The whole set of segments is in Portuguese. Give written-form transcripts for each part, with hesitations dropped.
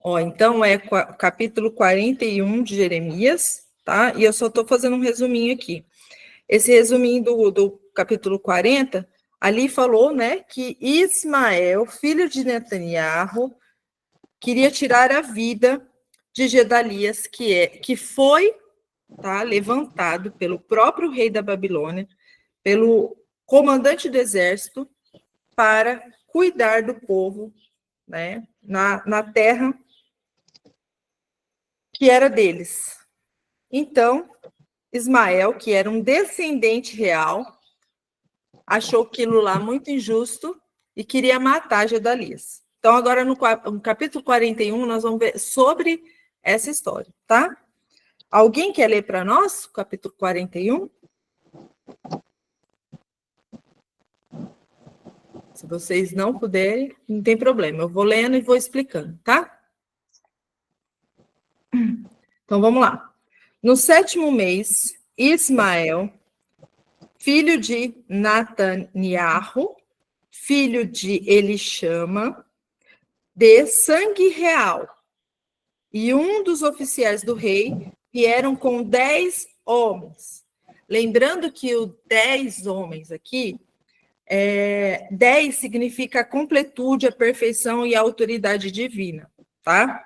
Ó, então é capítulo 41 de Jeremias, tá? E eu só estou fazendo um resuminho aqui. Esse resuminho do capítulo 40, ali falou, né, que Ismael, filho de Netanyahu, queria tirar a vida de Gedalias, que foi, tá, levantado pelo próprio rei da Babilônia, pelo comandante do exército, para cuidar do povo, né, na terra que era deles. Então, Ismael, que era um descendente real, achou aquilo lá muito injusto e queria matar Gedalias. Então, agora no capítulo 41, nós vamos ver sobre essa história, tá? Alguém quer ler para nós o capítulo 41? Se vocês não puderem, não tem problema. Eu vou lendo e vou explicando, tá? Então, vamos lá. No 7º mês, Ismael, filho de Natanyahu, filho de Elishama, de sangue real, e um dos oficiais do rei vieram com 10 homens. Lembrando que o 10 homens aqui, 10 significa a completude, a perfeição e a autoridade divina, tá?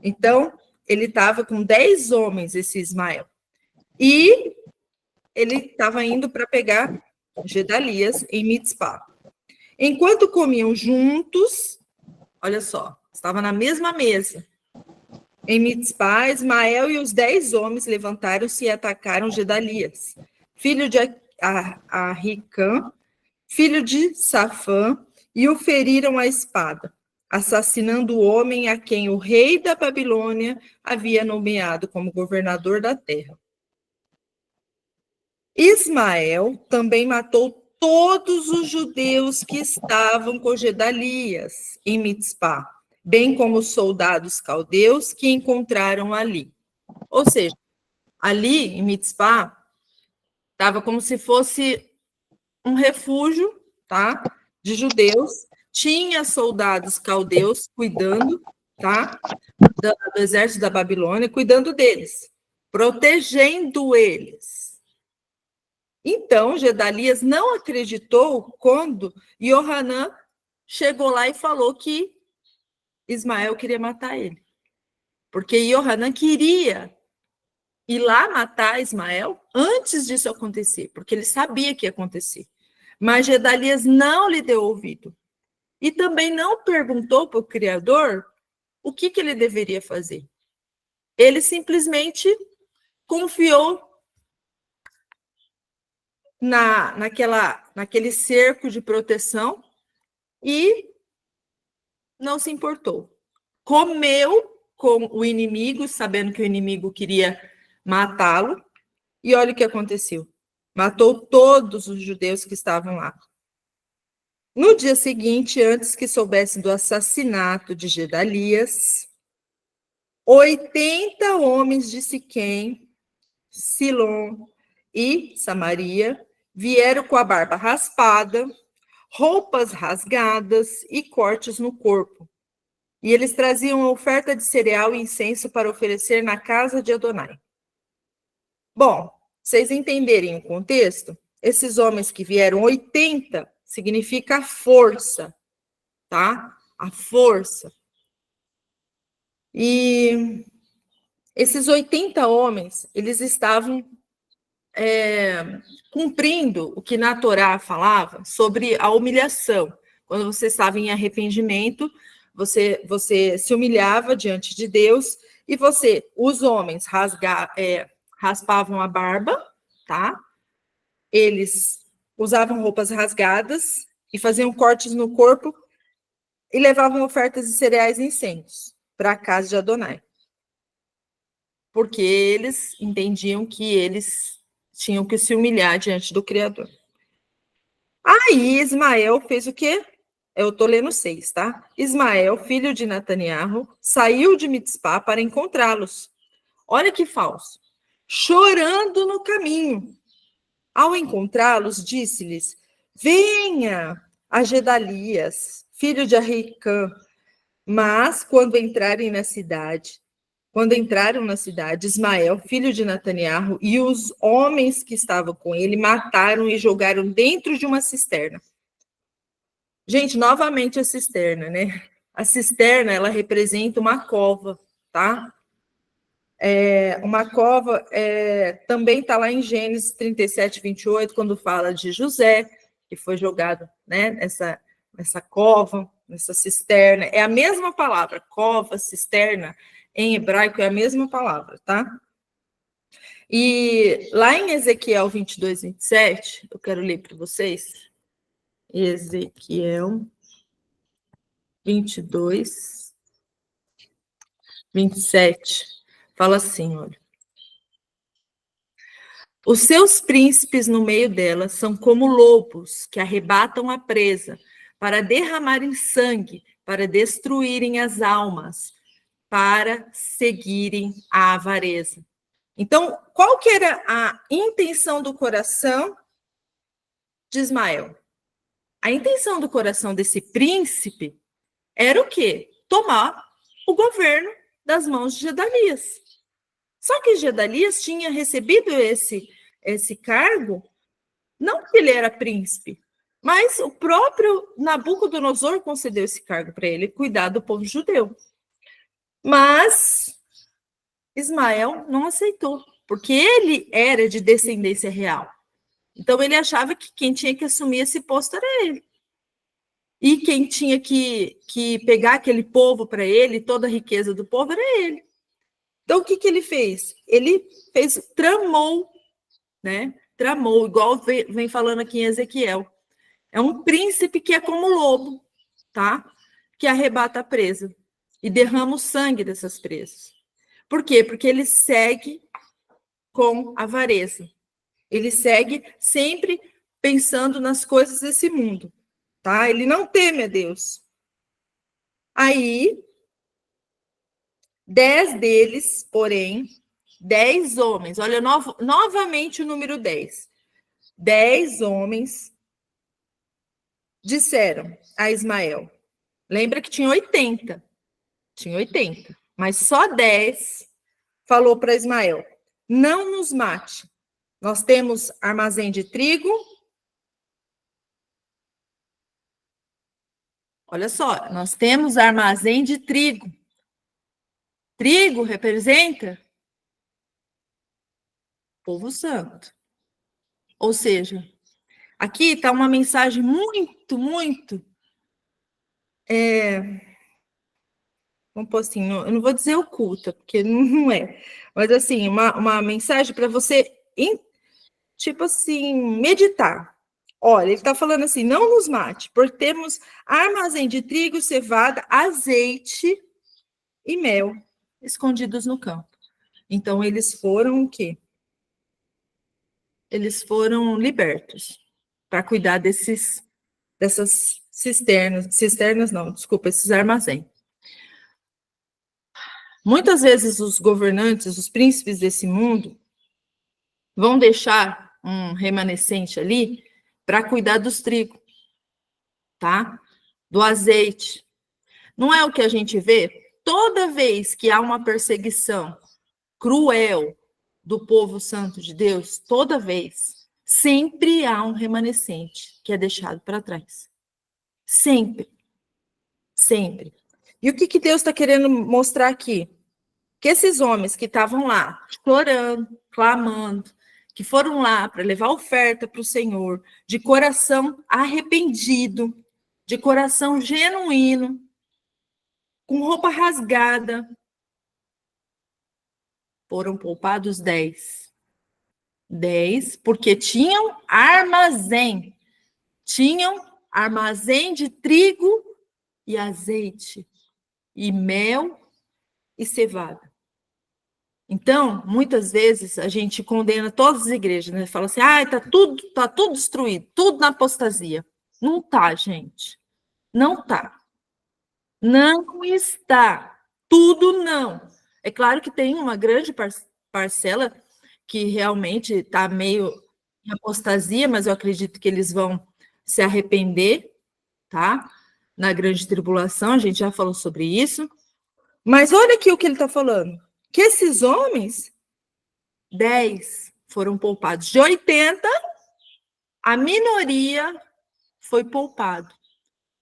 Então, ele estava com 10 homens, esse Ismael. E ele estava indo para pegar Gedalias em Mitzpah. Enquanto comiam juntos, olha só, estava na mesma mesa. Em Mitzpah, Ismael e os 10 homens levantaram-se e atacaram Gedalias, filho de Ahicam, filho de Safã, e o feriram à espada, assassinando o homem a quem o rei da Babilônia havia nomeado como governador da terra. Ismael também matou todos os judeus que estavam com Gedalias em Mitzpah, bem como os soldados caldeus que encontraram ali. Ou seja, ali em Mitzpah estava como se fosse um refúgio, tá, de judeus. Tinha soldados caldeus cuidando, tá, do exército da Babilônia, cuidando deles, protegendo eles. Então, Gedalias não acreditou quando Yohanan chegou lá e falou que Ismael queria matar ele. Porque Yohanan queria ir lá matar Ismael antes disso acontecer, porque ele sabia que ia acontecer. Mas Gedalias não lhe deu ouvido. E também não perguntou para o Criador o que ele deveria fazer. Ele simplesmente confiou naquele cerco de proteção e não se importou. Comeu com o inimigo, sabendo que o inimigo queria matá-lo, e olha o que aconteceu. Matou todos os judeus que estavam lá. No dia seguinte, antes que soubessem do assassinato de Gedalias, 80 homens de Siquém, Silom e Samaria vieram com a barba raspada, roupas rasgadas e cortes no corpo. E eles traziam oferta de cereal e incenso para oferecer na casa de Adonai. Bom, vocês entenderem o contexto, esses homens que vieram, 80, significa força, tá? A força. E esses 80 homens, eles estavam cumprindo o que na Torá falava sobre a humilhação. Quando você estava em arrependimento, você se humilhava diante de Deus e os homens raspavam a barba, tá? Eles usavam roupas rasgadas e faziam cortes no corpo e levavam ofertas de cereais e incensos para a casa de Adonai. Porque eles entendiam que eles tinham que se humilhar diante do Criador. Aí Ismael fez o quê? Eu estou lendo 6, tá? Ismael, filho de Netanyahu, saiu de Mitzpah para encontrá-los. Olha que falso. Chorando no caminho. Ao encontrá-los, disse-lhes: venha a Gedalias, filho de Ahicam, Mas, quando entraram na cidade, Ismael, filho de Nataniel, e os homens que estavam com ele mataram e jogaram dentro de uma cisterna. Gente, novamente a cisterna, né? A cisterna, ela representa uma cova, tá? Uma cova também está lá em Gênesis 37, 28, quando fala de José, que foi jogado, né, nessa cova, nessa cisterna. É a mesma palavra, cova, cisterna, em hebraico é a mesma palavra, tá? E lá em Ezequiel 22, 27, eu quero ler para vocês. Ezequiel 22, 27. Fala assim, olha. Os seus príncipes no meio dela são como lobos que arrebatam a presa para derramarem sangue, para destruírem as almas, para seguirem a avareza. Então, qual que era a intenção do coração de Ismael? A intenção do coração desse príncipe era o quê? Tomar o governo das mãos de Gedalias. Só que Gedalias tinha recebido esse cargo, não porque ele era príncipe, mas o próprio Nabucodonosor concedeu esse cargo para ele, cuidar do povo judeu. Mas Ismael não aceitou, porque ele era de descendência real. Então ele achava que quem tinha que assumir esse posto era ele. E quem tinha que pegar aquele povo para ele, toda a riqueza do povo, era ele. Então, o que ele fez? Ele tramou, né? Tramou, igual vem falando aqui em Ezequiel. É um príncipe que é como lobo, tá? Que arrebata a presa e derrama o sangue dessas presas. Por quê? Porque ele segue com avareza. Ele segue sempre pensando nas coisas desse mundo, tá? Ele não teme a Deus. Aí, 10 deles, porém, 10 homens, olha novamente o número 10. 10 homens disseram a Ismael. Lembra que tinha 80. Tinha 80. Mas só 10 falou para Ismael: não nos mate. Nós temos armazém de trigo. Olha só, nós temos armazém de trigo. Trigo representa povo santo. Ou seja, aqui está uma mensagem muito, muito. Vamos pôr assim, eu não vou dizer oculta, porque não é. Mas assim, uma mensagem para você, tipo assim, meditar. Olha, ele está falando assim: não nos mate, porque temos armazém de trigo, cevada, azeite e mel escondidos no campo. Então, eles foram o quê? Eles foram libertos para cuidar dessas cisternas não, desculpa, esses armazéns. Muitas vezes os governantes, os príncipes desse mundo, vão deixar um remanescente ali para cuidar dos trigos, tá? Do azeite. Não é o que a gente vê? Toda vez que há uma perseguição cruel do povo santo de Deus, toda vez, sempre há um remanescente que é deixado para trás. Sempre. Sempre. E o que Deus está querendo mostrar aqui? Que esses homens que estavam lá, chorando, clamando, que foram lá para levar oferta para o Senhor, de coração arrependido, de coração genuíno, com roupa rasgada, foram poupados 10. 10, porque tinham armazém. Tinham armazém de trigo e azeite, e mel e cevada. Então, muitas vezes a gente condena todas as igrejas, né? Fala assim: tá tudo destruído, tudo na apostasia. Não tá, gente. Não tá. Não está. Tudo não. É claro que tem uma grande parcela que realmente está meio em apostasia, mas eu acredito que eles vão se arrepender, tá? na grande tribulação, a gente já falou sobre isso. Mas olha aqui o que ele está falando. Que esses homens, 10 foram poupados. De 80, a minoria foi poupado.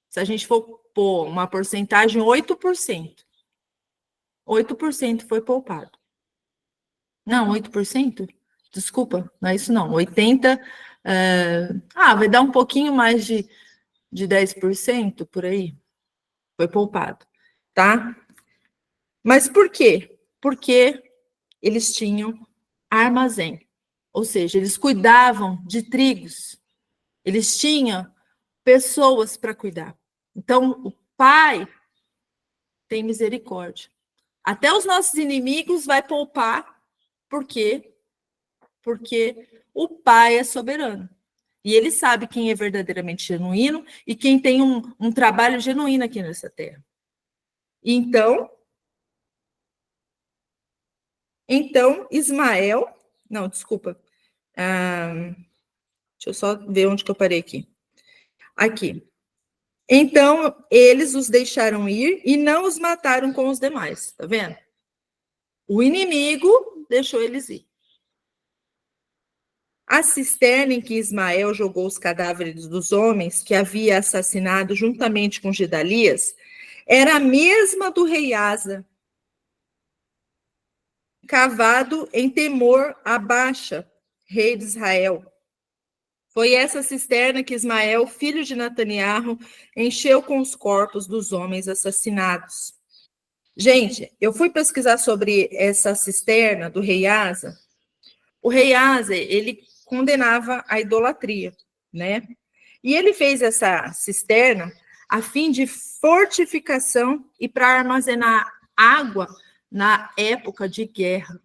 Se a gente for pôr uma porcentagem, 8%. 8% foi poupado. Não, 8%? Desculpa, não é isso não. 80%. Vai dar um pouquinho mais de 10% por aí. Foi poupado, tá? Mas por quê? Porque eles tinham armazém. Ou seja, eles cuidavam de trigos. Eles tinham pessoas para cuidar. Então, o Pai tem misericórdia. Até os nossos inimigos vai poupar. Por quê? Porque o Pai é soberano. E ele sabe quem é verdadeiramente genuíno e quem tem um trabalho genuíno aqui nessa terra. Então, Ismael... Não, desculpa. Deixa eu só ver onde que eu parei aqui. Aqui. Então, eles os deixaram ir e não os mataram com os demais. Tá vendo? O inimigo deixou eles ir. A cisterna em que Ismael jogou os cadáveres dos homens que havia assassinado juntamente com Gedalias era a mesma do rei Asa, cavado em temor a Baxa, rei de Israel. Foi essa cisterna que Ismael, filho de Nataniarro, encheu com os corpos dos homens assassinados. Gente, eu fui pesquisar sobre essa cisterna do rei Asa. O rei Asa, ele condenava a idolatria, né? E ele fez essa cisterna a fim de fortificação e para armazenar água na época de guerra.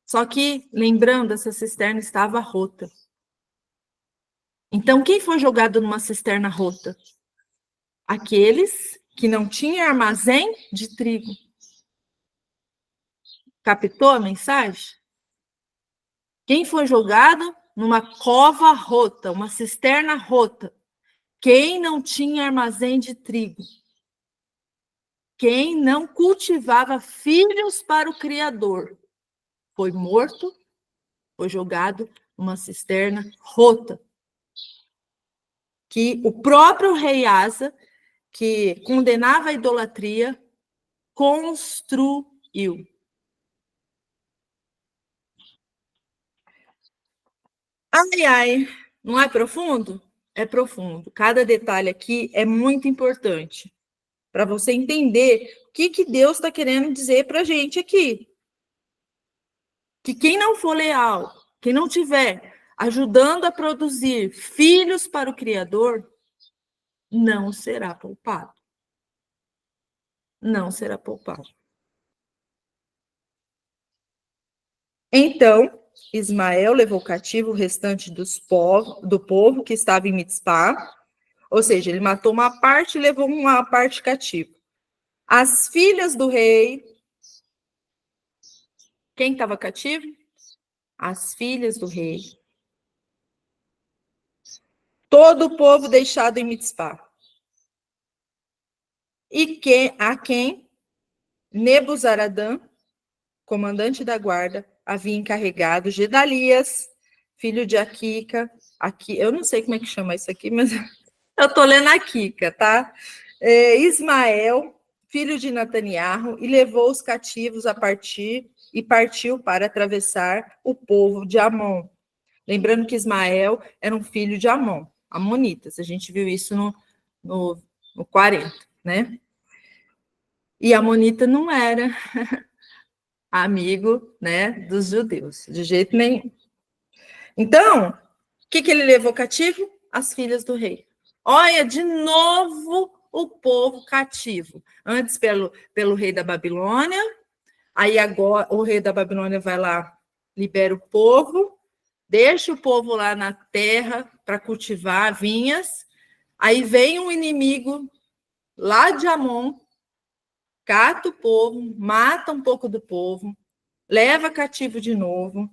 Só que, lembrando, essa cisterna estava rota. Então, quem foi jogado numa cisterna rota? Aqueles que não tinham armazém de trigo. Captou a mensagem? Quem foi jogado numa cova rota, uma cisterna rota? Quem não tinha armazém de trigo. Quem não cultivava filhos para o Criador. Foi morto, foi jogado numa cisterna rota. Que o próprio rei Asa, que condenava a idolatria, construiu. Ai, não é profundo? É profundo. Cada detalhe aqui é muito importante para você entender o que Deus está querendo dizer para a gente aqui. Que quem não for leal, quem não tiver ajudando a produzir filhos para o Criador, não será poupado. Não será poupado. Então, Ismael levou cativo o restante do povo que estava em Mitzpá, ou seja, ele matou uma parte e levou uma parte cativo. As filhas do rei, quem estava cativo? As filhas do rei. Todo o povo deixado em Mitzpá. E a quem Nebuzaradã, comandante da guarda, havia encarregado Gedalias, filho de Aquica. Aqui, eu não sei como é que chama isso aqui, mas eu estou lendo Aquica, tá? Ismael, filho de Nataniarro, e levou os cativos a partir e partiu para atravessar o povo de Amon. Lembrando que Ismael era um filho de Amon, amonitas. A gente viu isso no 40, né? E Amonita não era amigo, né, dos judeus, de jeito nenhum. Então, o que ele levou cativo? As filhas do rei. Olha, de novo o povo cativo. Antes pelo rei da Babilônia, aí agora o rei da Babilônia vai lá, libera o povo, deixa o povo lá na terra para cultivar vinhas, aí vem um inimigo lá de Amon, cata o povo, mata um pouco do povo, leva cativo de novo.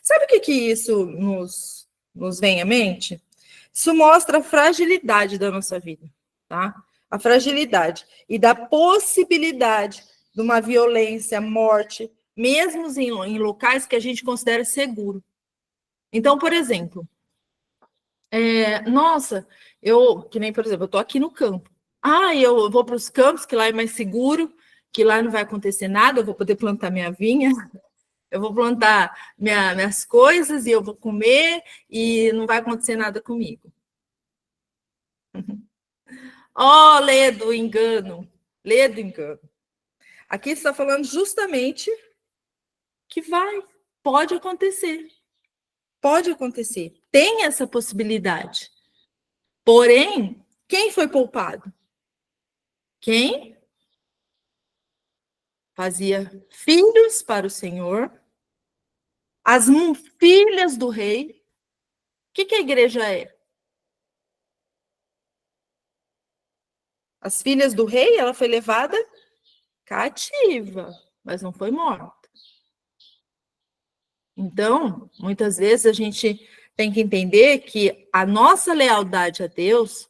Sabe o que isso nos vem à mente? Isso mostra a fragilidade da nossa vida, tá? A fragilidade e da possibilidade de uma violência, morte, mesmo em locais que a gente considera seguro. Então, por exemplo, nossa, que nem, por exemplo, eu estou aqui no campo. Ah, eu vou para os campos, que lá é mais seguro, que lá não vai acontecer nada, eu vou poder plantar minha vinha, eu vou plantar minhas coisas e eu vou comer e não vai acontecer nada comigo. Ó, lê do engano, lê do engano. Aqui está falando justamente que pode acontecer. Pode acontecer. Tem essa possibilidade. Porém, quem foi poupado? Quem fazia filhos para o Senhor, as filhas do rei. O que a igreja é? As filhas do rei, ela foi levada cativa, mas não foi morta. Então, muitas vezes a gente tem que entender que a nossa lealdade a Deus,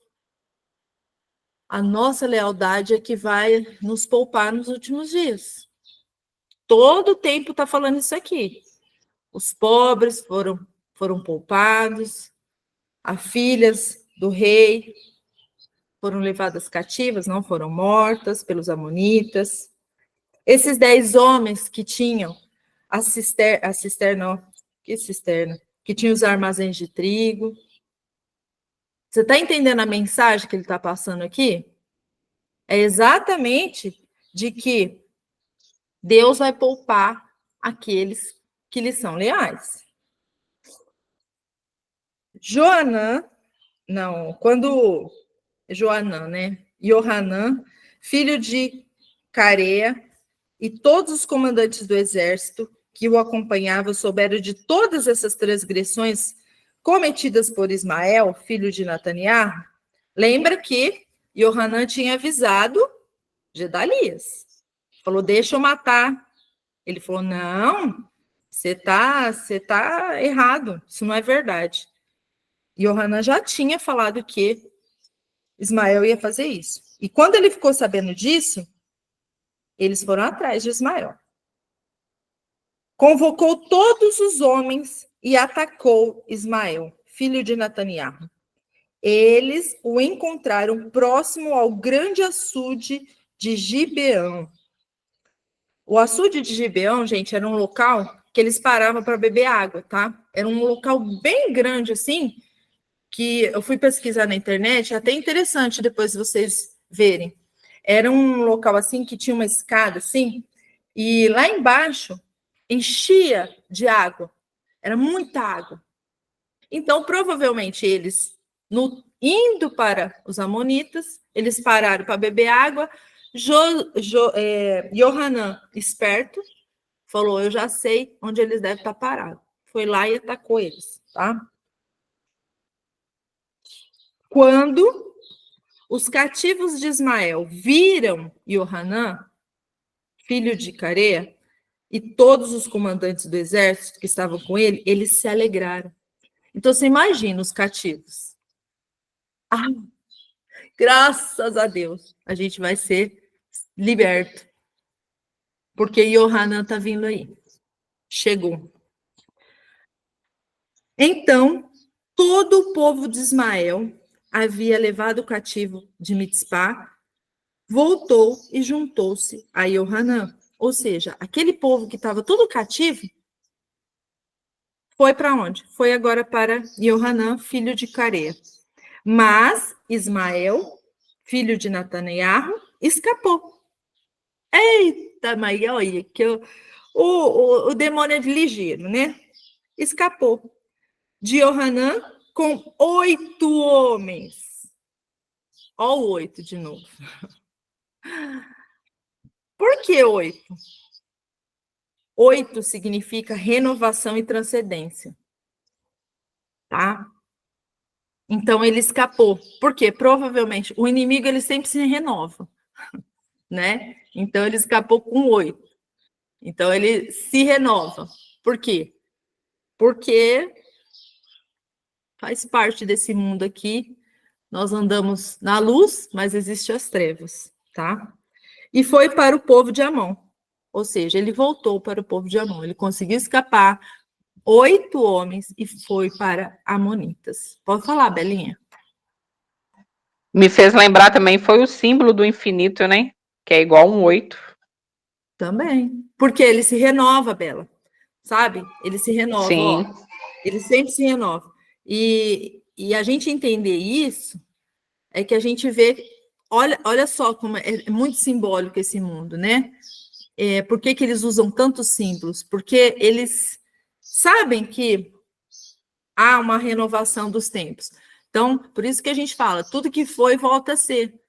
a nossa lealdade é que vai nos poupar nos últimos dias. Todo o tempo está falando isso aqui. Os pobres foram poupados, as filhas do rei foram levadas cativas, não foram mortas pelos amonitas. Esses 10 homens que tinham a cisterna, que cisterna? Que tinham os armazéns de trigo. Você está entendendo a mensagem que ele está passando aqui? É exatamente de que Deus vai poupar aqueles que lhe são leais. Joanã, não, quando Joanã, né? Johanã, filho de Carea, e todos os comandantes do exército que o acompanhavam souberam de todas essas transgressões cometidas por Ismael, filho de Nataniah. Lembra que Johanã tinha avisado Gedalias. Falou, deixa eu matar. Ele falou, não, você tá errado, isso não é verdade. Johanã já tinha falado que Ismael ia fazer isso. E quando ele ficou sabendo disso, eles foram atrás de Ismael. Convocou todos os homens e atacou Ismael, filho de Nataniah. Eles o encontraram próximo ao grande açude de Gibeão. O açude de Gibeão, gente, era um local que eles paravam para beber água, tá? Era um local bem grande assim, que eu fui pesquisar na internet, é até interessante depois vocês verem. Era um local assim que tinha uma escada assim, e lá embaixo enchia de água. Era muita água. Então, provavelmente eles indo para os amonitas, eles pararam para beber água. Johanã, esperto, falou: eu já sei onde eles devem estar parados. Foi lá e atacou eles, tá? Quando os cativos de Ismael viram Johanã, filho de Carea, e todos os comandantes do exército que estavam com ele, eles se alegraram. Então, você imagina os cativos. Ah, graças a Deus, a gente vai ser liberto. Porque Johanã está vindo aí. Chegou. Então, todo o povo de Ismael havia levado o cativo de Mitzpá, voltou e juntou-se a Johanã. Ou seja, aquele povo que estava todo cativo, foi para onde? Foi agora para Johanã, filho de Carea. Mas Ismael, filho de Nataniah, escapou. Eita, mas olha, o demônio é ligeiro, né? Escapou de Johanã com 8 homens. Ó, o 8 de novo. Por que 8? 8 significa renovação e transcendência, tá? Então ele escapou. Por quê? Provavelmente o inimigo ele sempre se renova, né? Então ele escapou com 8. Então ele se renova. Por quê? Porque faz parte desse mundo aqui. Nós andamos na luz, mas existem as trevas, tá? E foi para o povo de Amon. Ou seja, ele voltou para o povo de Amon. Ele conseguiu escapar 8 homens e foi para Amonitas. Pode falar, Belinha. Me fez lembrar também, foi o símbolo do infinito, né? Que é igual um 8. Também. Porque ele se renova, Bela. Sabe? Ele se renova, Sim. ó. Ele sempre se renova. E a gente entender isso é que a gente vê. Olha só como é muito simbólico esse mundo, né? Por que eles usam tantos símbolos? Porque eles sabem que há uma renovação dos tempos. Então, por isso que a gente fala, tudo que foi volta a ser.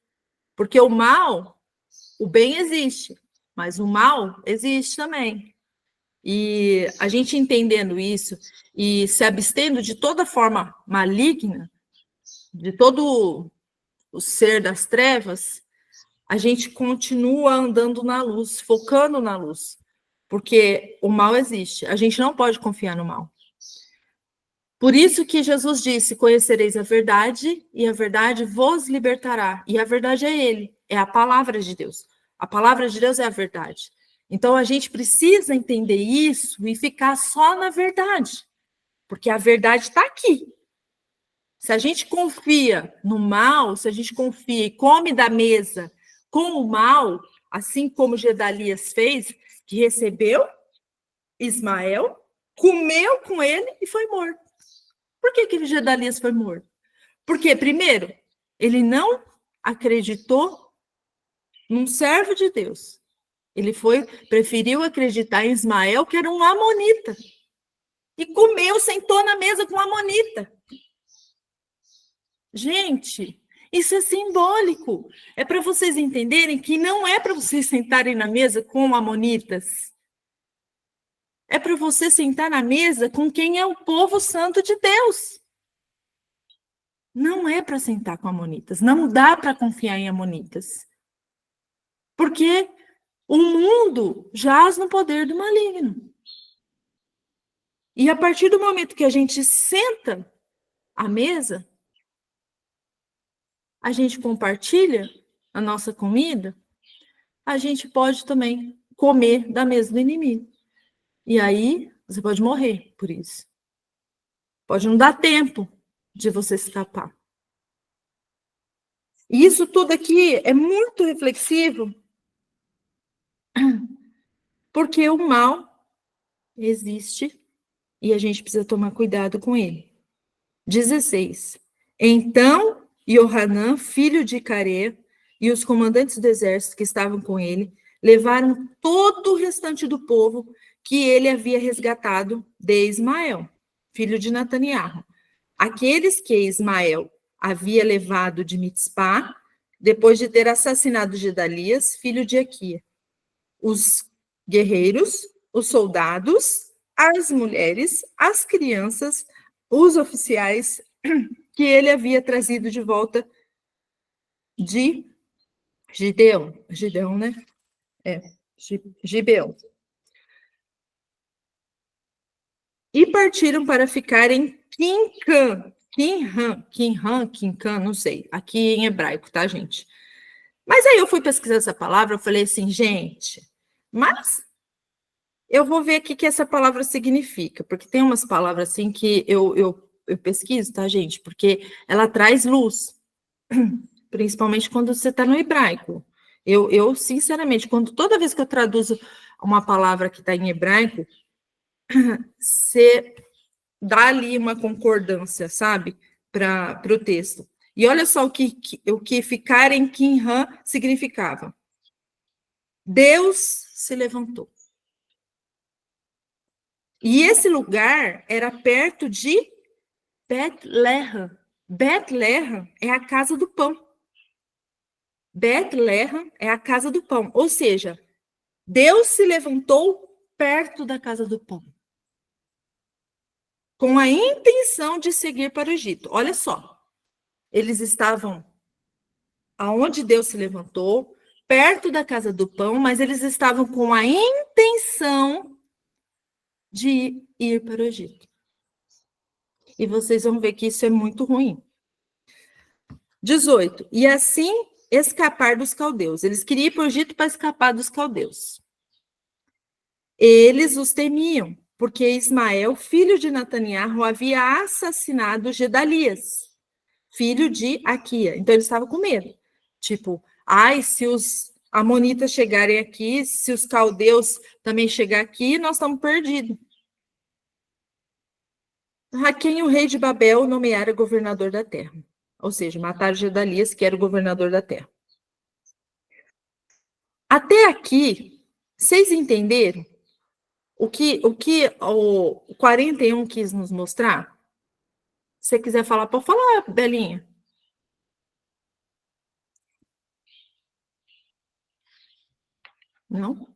Porque o mal, o bem existe, mas o mal existe também. E a gente entendendo isso e se abstendo de toda forma maligna, de todo o ser das trevas, a gente continua andando na luz, focando na luz. Porque o mal existe. A gente não pode confiar no mal. Por isso que Jesus disse: conhecereis a verdade, e a verdade vos libertará. E a verdade é Ele, é a palavra de Deus. A palavra de Deus é a verdade. Então a gente precisa entender isso e ficar só na verdade, porque a verdade está aqui. Se a gente confia no mal, se a gente confia e come da mesa com o mal, assim como Gedalias fez, que recebeu Ismael, comeu com ele e foi morto. Por que Gedalias foi morto? Porque, primeiro, ele não acreditou num servo de Deus. Ele preferiu acreditar em Ismael, que era um amonita. E comeu, sentou na mesa com um amonita. Gente, isso é simbólico. É para vocês entenderem que não é para vocês sentarem na mesa com amonitas. É para você sentar na mesa com quem é o povo santo de Deus. Não é para sentar com amonitas. Não dá para confiar em amonitas. Porque o mundo jaz no poder do maligno. E a partir do momento que a gente senta à mesa, a gente compartilha a nossa comida, a gente pode também comer da mesa do inimigo. E aí, você pode morrer por isso. Pode não dar tempo de você escapar. E isso tudo aqui é muito reflexivo, porque o mal existe e a gente precisa tomar cuidado com ele. 16. Então, Johanã, filho de Care, e os comandantes do exército que estavam com ele, levaram todo o restante do povo que ele havia resgatado de Ismael, filho de Nataniel. Aqueles que Ismael havia levado de Mitzpá, depois de ter assassinado Gedalias, filho de Aquia. Os guerreiros, os soldados, as mulheres, as crianças, os oficiais que ele havia trazido de volta de Gideão, né? Gibeão. E partiram para ficar em Quincan, não sei, aqui em hebraico, tá, gente? Mas aí eu fui pesquisar essa palavra, eu falei assim, gente, mas eu vou ver o que essa palavra significa, porque tem umas palavras assim que eu pesquiso, tá, gente? Porque ela traz luz, principalmente quando você está no hebraico. Eu, sinceramente, toda vez que eu traduzo uma palavra que está em hebraico, você dá ali uma concordância, sabe, para o texto. E olha só o que ficar em Quinhã significava. Deus se levantou. E esse lugar era perto de Betlehem. Betlehem é a casa do pão. Betlehem é a casa do pão. Ou seja, Deus se levantou perto da casa do pão. Com a intenção de seguir para o Egito. Olha só. Eles estavam aonde Deus se levantou, perto da casa do pão, mas eles estavam com a intenção de ir para o Egito. E vocês vão ver que isso é muito ruim. 18. E assim escapar dos caldeus. Eles queriam ir para o Egito para escapar dos caldeus. Eles os temiam, porque Ismael, filho de Nataniel, havia assassinado Gedalias, filho de Aquia. Então eles estavam com medo. Tipo, ai, se os amonitas chegarem aqui, se os caldeus também chegarem aqui, nós estamos perdidos. Raquém, o rei de Babel, nomeara governador da terra. Ou seja, mataram Gedalias, que era o governador da terra. Até aqui, vocês entenderam o que o 41 quis nos mostrar? Se você quiser falar, pode falar, Belinha. Não?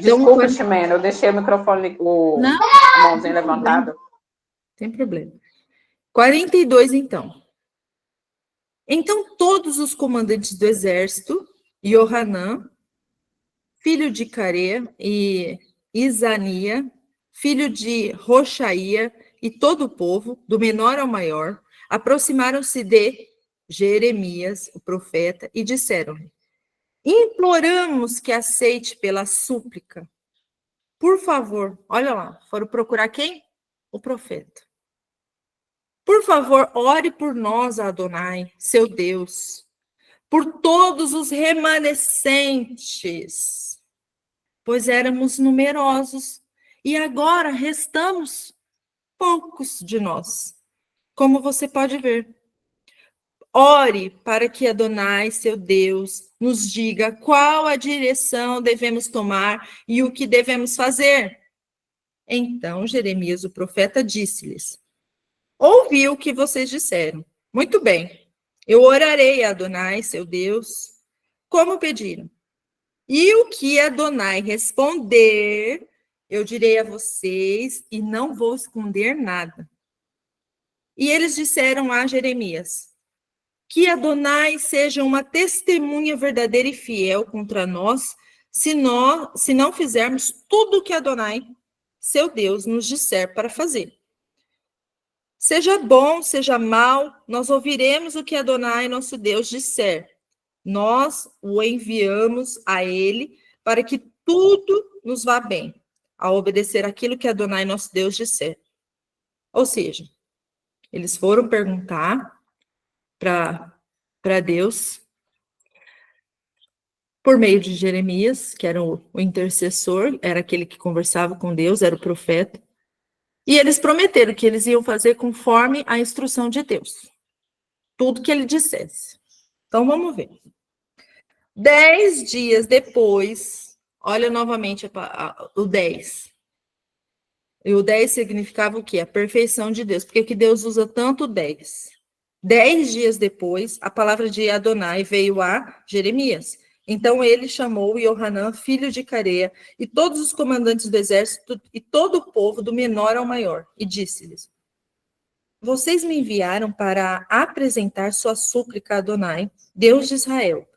Desculpa, Ximena, eu deixei o microfone, a mãozinha levantada. Tem problema. 42, então. Então, todos os comandantes do exército, Johanã, filho de Care, e Isania, filho de Roxaía, e todo o povo, do menor ao maior, aproximaram-se de Jeremias, o profeta, e disseram-lhe: imploramos que aceite pela súplica. Por favor, olha lá, foram procurar quem? O profeta. Por favor, ore por nós, Adonai, seu Deus, por todos os remanescentes, pois éramos numerosos e agora restamos poucos de nós, como você pode ver. Ore para que Adonai, seu Deus, nos diga qual a direção devemos tomar e o que devemos fazer. Então Jeremias, o profeta, disse-lhes: ouvi o que vocês disseram. Muito bem. Eu orarei a Adonai, seu Deus, como pediram. E o que Adonai responder, eu direi a vocês e não vou esconder nada. E eles disseram a Jeremias: que Adonai seja uma testemunha verdadeira e fiel contra nós, se não fizermos tudo o que Adonai, seu Deus, nos disser para fazer. Seja bom, seja mal, nós ouviremos o que Adonai, nosso Deus, disser. Nós o enviamos a ele para que tudo nos vá bem, a obedecer aquilo que Adonai, nosso Deus, disser. Ou seja, eles foram perguntar para Deus, por meio de Jeremias, que era o intercessor, era aquele que conversava com Deus, era o profeta. E eles prometeram que eles iam fazer conforme a instrução de Deus. Tudo que ele dissesse. Então, vamos ver. 10 dias depois, olha novamente o 10. E o 10 significava o quê? A perfeição de Deus. Por que Deus usa tanto o 10? 10 dias depois, a palavra de Adonai veio a Jeremias. Então ele chamou Johanã, filho de Carea, e todos os comandantes do exército e todo o povo, do menor ao maior, e disse-lhes: vocês me enviaram para apresentar sua súplica a Adonai, Deus de Israel.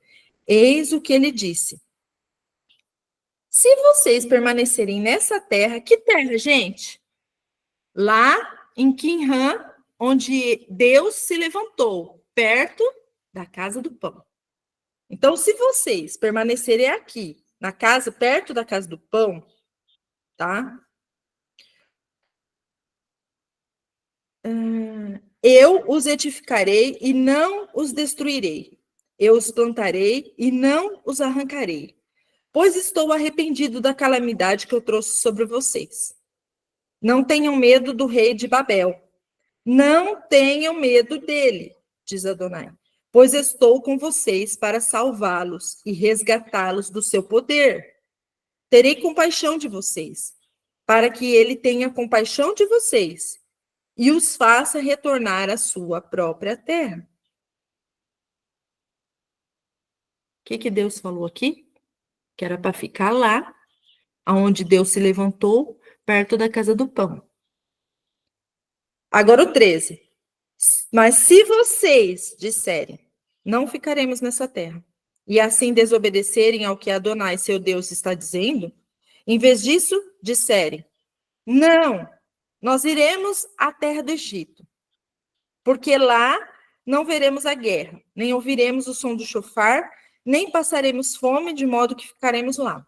Eis o que ele disse: se vocês permanecerem nessa terra, que terra, gente? Lá em Quimrã, onde Deus se levantou, perto da casa do pão. Então, se vocês permanecerem aqui, na casa, perto da casa do pão, tá? Eu os edificarei e não os destruirei. Eu os plantarei e não os arrancarei, pois estou arrependido da calamidade que eu trouxe sobre vocês. Não tenham medo do rei de Babel. Não tenham medo dele, diz Adonai, pois estou com vocês para salvá-los e resgatá-los do seu poder. Terei compaixão de vocês, para que ele tenha compaixão de vocês e os faça retornar à sua própria terra. O que Deus falou aqui? Que era para ficar lá, aonde Deus se levantou, perto da casa do pão. Agora o 13. Mas se vocês disserem, não ficaremos nessa terra, e assim desobedecerem ao que Adonai, seu Deus, está dizendo, em vez disso, disserem, não, nós iremos à terra do Egito, porque lá não veremos a guerra, nem ouviremos o som do chofar, nem passaremos fome, de modo que ficaremos lá.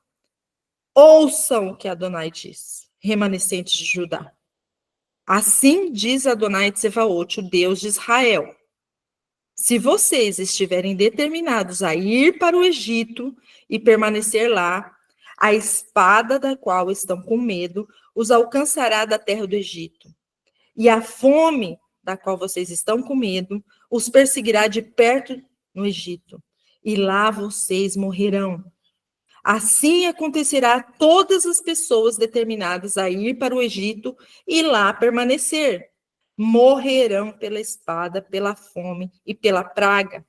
Ouçam o que Adonai diz, remanescentes de Judá. Assim diz Adonai Tsevaot, o Deus de Israel. Se vocês estiverem determinados a ir para o Egito e permanecer lá, a espada da qual estão com medo os alcançará da terra do Egito. E a fome da qual vocês estão com medo os perseguirá de perto no Egito. E lá vocês morrerão. Assim acontecerá a todas as pessoas determinadas a ir para o Egito e lá permanecer. Morrerão pela espada, pela fome e pela praga.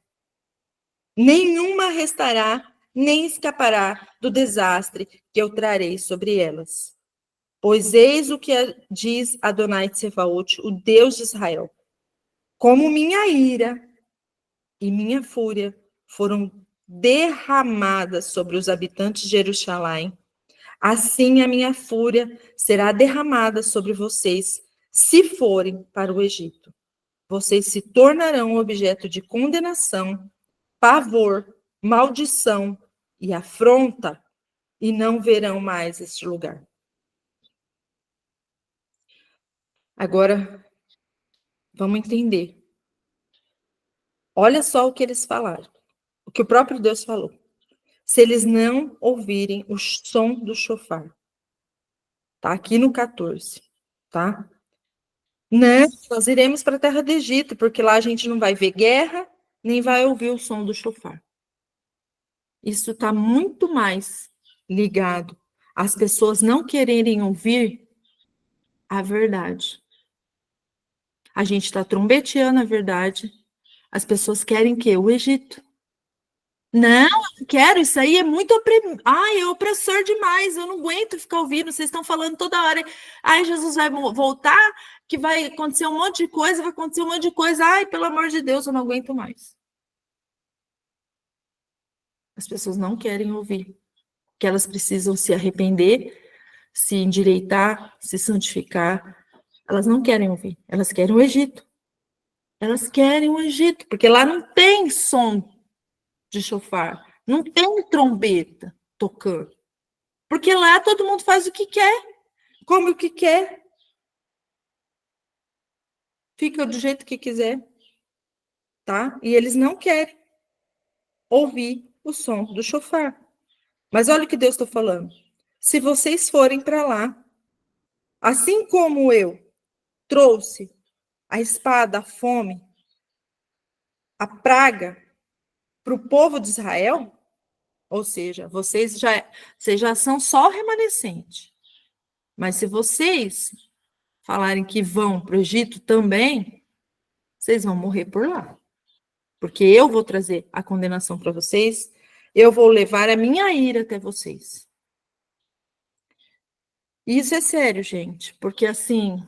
Nenhuma restará, nem escapará do desastre que eu trarei sobre elas. Pois eis o que diz Adonai Tsevaot, o Deus de Israel. Como minha ira e minha fúria foram derramadas sobre os habitantes de Jerusalém, assim a minha fúria será derramada sobre vocês, se forem para o Egito. Vocês se tornarão objeto de condenação, pavor, maldição e afronta, e não verão mais este lugar. Agora, vamos entender. Olha só o que eles falaram, o que o próprio Deus falou. Se eles não ouvirem o som do chofar. Tá aqui no 14, tá? Não, nós iremos para a terra do Egito, porque lá a gente não vai ver guerra, nem vai ouvir o som do chofar. Isso está muito mais ligado às pessoas não quererem ouvir a verdade. A gente está trombeteando a verdade. As pessoas querem o quê? O Egito. Não, eu não quero, isso aí é muito Ai, é opressor demais, eu não aguento ficar ouvindo, vocês estão falando toda hora. Ai, Jesus vai voltar, que vai acontecer um monte de coisa, vai acontecer um monte de coisa. Ai, pelo amor de Deus, eu não aguento mais. As pessoas não querem ouvir, que elas precisam se arrepender, se endireitar, se santificar. Elas não querem ouvir, elas querem o Egito. Elas querem o Egito, porque lá não tem som de chofar, não tem trombeta tocando. Porque lá todo mundo faz o que quer, come o que quer, fica do jeito que quiser, tá? E eles não querem ouvir o som do chofar. Mas olha o que Deus está falando. Se vocês forem para lá, assim como eu trouxe a espada, a fome, a praga para o povo de Israel, ou seja, vocês já são só remanescente. Mas se vocês falarem que vão para o Egito também, vocês vão morrer por lá. Porque eu vou trazer a condenação para vocês, eu vou levar a minha ira até vocês. E isso é sério, gente, porque assim,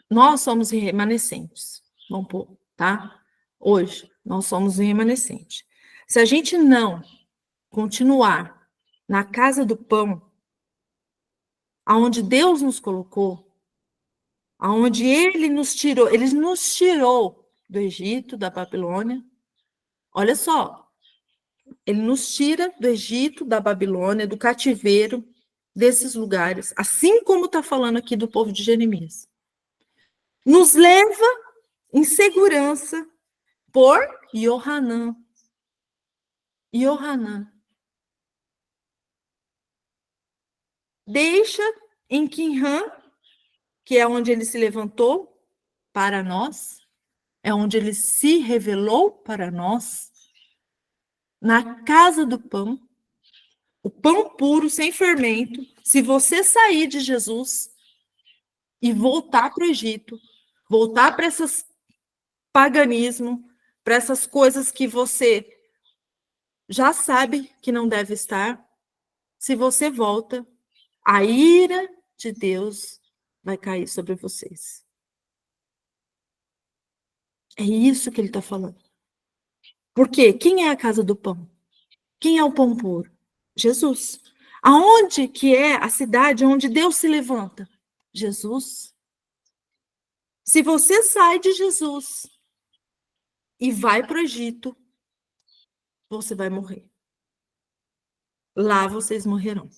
nós somos remanescentes, vamos pôr, tá? Hoje, nós somos remanescentes. Se a gente não continuar na casa do pão, aonde Deus nos colocou, aonde Ele nos tirou do Egito, da Babilônia. Olha só, Ele nos tira do Egito, da Babilônia, do cativeiro, desses lugares, assim como está falando aqui do povo de Jeremias. Nos leva em segurança por Yohanan. Yohanan. Deixa em Quimham, que é onde ele se levantou para nós, é onde ele se revelou para nós, na casa do pão, o pão puro, sem fermento. Se você sair de Jesus e voltar para o Egito, voltar para esses paganismo, para essas coisas que você já sabe que não deve estar, se você volta, a ira de Deus vai cair sobre vocês. É isso que ele está falando. Por quê? Quem é a casa do pão? Quem é o pão puro? Jesus. Aonde que é a cidade onde Deus se levanta? Jesus. Se você sai de Jesus e vai para o Egito, você vai morrer. Lá vocês morrerão.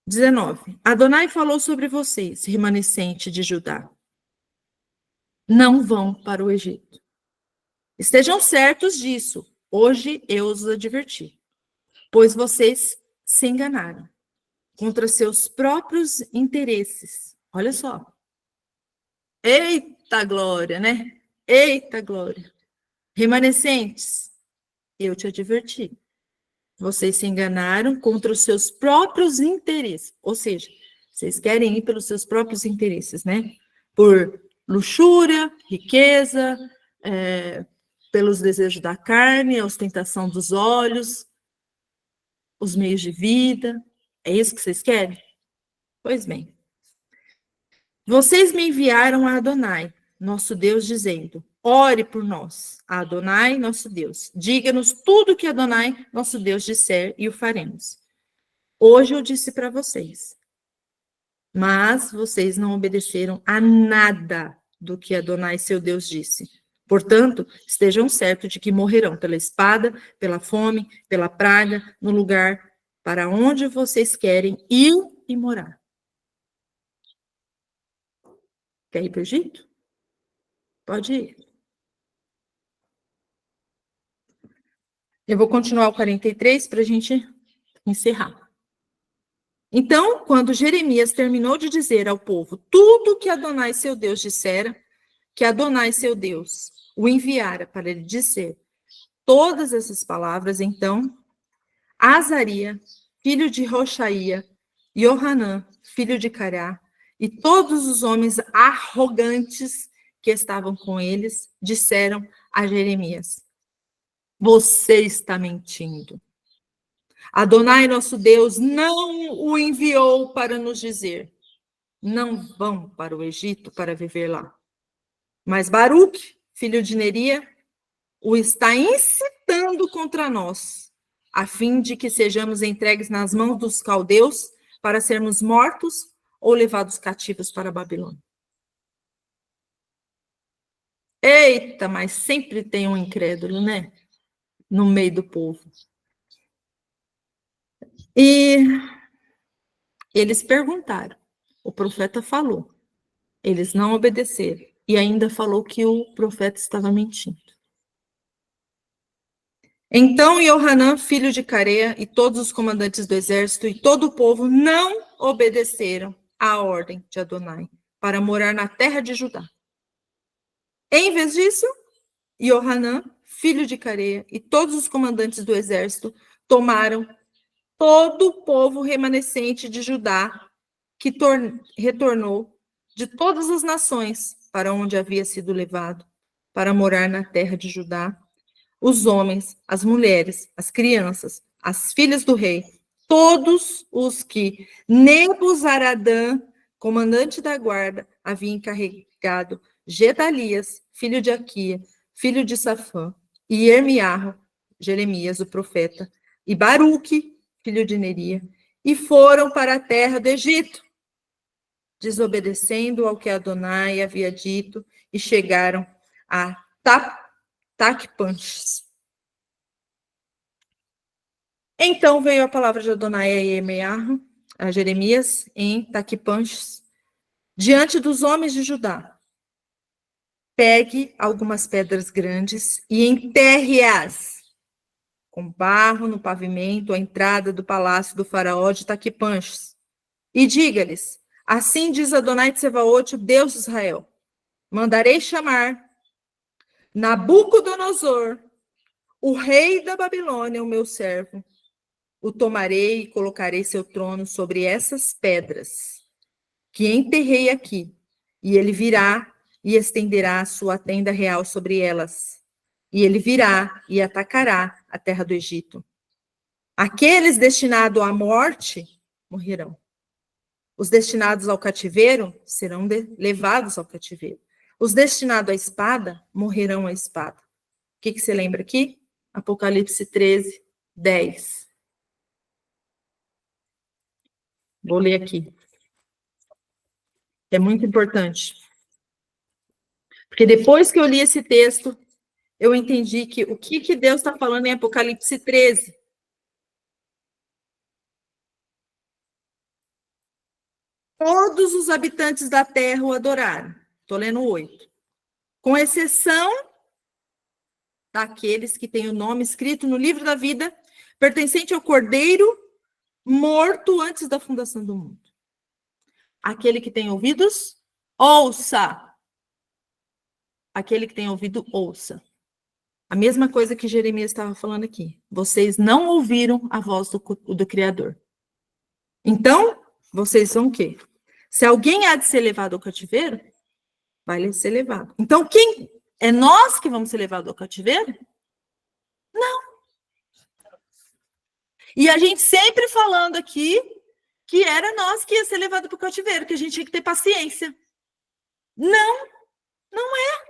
19. Adonai falou sobre vocês, remanescente de Judá. Não vão para o Egito. Estejam certos disso. Hoje eu os adverti. Pois vocês se enganaram contra seus próprios interesses. Olha só. Eita glória, né? Eita glória. Remanescentes, eu te adverti. Vocês se enganaram contra os seus próprios interesses. Ou seja, vocês querem ir pelos seus próprios interesses, né? Por luxúria, riqueza, pelos desejos da carne, a ostentação dos olhos, os meios de vida. É isso que vocês querem? Pois bem. Vocês me enviaram a Adonai, nosso Deus, dizendo: ore por nós, a Adonai, nosso Deus. Diga-nos tudo que Adonai, nosso Deus, disser e o faremos. Hoje eu disse para vocês, mas vocês não obedeceram a nada do que Adonai, seu Deus, disse. Portanto, estejam certos de que morrerão pela espada, pela fome, pela praga, no lugar para onde vocês querem ir e morar. Quer ir para o Egito? Pode ir. Eu vou continuar o 43 para a gente encerrar. Então, quando Jeremias terminou de dizer ao povo tudo que Adonai, seu Deus, dissera, que Adonai, seu Deus, o enviara para lhe dizer todas essas palavras, então, Azaria, filho de Roxaía, Johanã, filho de Cará, e todos os homens arrogantes que estavam com eles, disseram a Jeremias: você está mentindo. Adonai, nosso Deus, não o enviou para nos dizer: não vão para o Egito para viver lá. Mas Baruque, filho de Neria, o está incitando contra nós, a fim de que sejamos entregues nas mãos dos caldeus para sermos mortos ou levados cativos para a Babilônia. Eita, mas sempre tem um incrédulo, né? No meio do povo. E eles perguntaram. O profeta falou. Eles não obedeceram. E ainda falou que o profeta estava mentindo. Então Johanã, filho de Carea, e todos os comandantes do exército e todo o povo não obedeceram à ordem de Adonai para morar na terra de Judá. Em vez disso, Johanã, filho de Carea, e todos os comandantes do exército tomaram todo o povo remanescente de Judá que retornou de todas as nações para onde havia sido levado, para morar na terra de Judá, os homens, as mulheres, as crianças, as filhas do rei, todos os que Nebuzaradã, comandante da guarda, havia encarregado Gedalias, filho de Aquia, filho de Safã, e Ermiarro, Jeremias, o profeta, e Baruque, filho de Neria, e foram para a terra do Egito, desobedecendo ao que Adonai havia dito, e chegaram a Taquepanches. Então veio a palavra de Adonai a Ermiarro, a Jeremias, em Taquepanches, diante dos homens de Judá. Pegue algumas pedras grandes e enterre-as com barro no pavimento, à entrada do palácio do faraó de Taquepanches. E diga-lhes: assim diz Adonai Tsevaot, Deus de Israel: mandarei chamar Nabucodonosor, o rei da Babilônia, o meu servo. O tomarei e colocarei seu trono sobre essas pedras que enterrei aqui, e ele virá e estenderá a sua tenda real sobre elas. E ele virá e atacará a terra do Egito. Aqueles destinados à morte morrerão. Os destinados ao cativeiro serão levados ao cativeiro. Os destinados à espada morrerão à espada. O que você lembra aqui? Apocalipse 13, 10. Vou ler aqui. que é muito importante. Porque depois que eu li esse texto, eu entendi que o que Deus está falando em Apocalipse 13. Todos os habitantes da terra o adoraram. Estou lendo 8. Com exceção daqueles que têm o nome escrito no livro da vida, pertencente ao Cordeiro, morto antes da fundação do mundo. Aquele que tem ouvidos, ouça. Aquele que tem ouvido, ouça. A mesma coisa que Jeremias estava falando aqui. Vocês não ouviram a voz do Criador. Então, vocês vão o quê? Se alguém há de ser levado ao cativeiro, vai ser levado. Então, quem é nós que vamos ser levados ao cativeiro? Não. E a gente sempre falando aqui que era nós que ia ser levado para o cativeiro, que a gente tinha que ter paciência. Não, não é.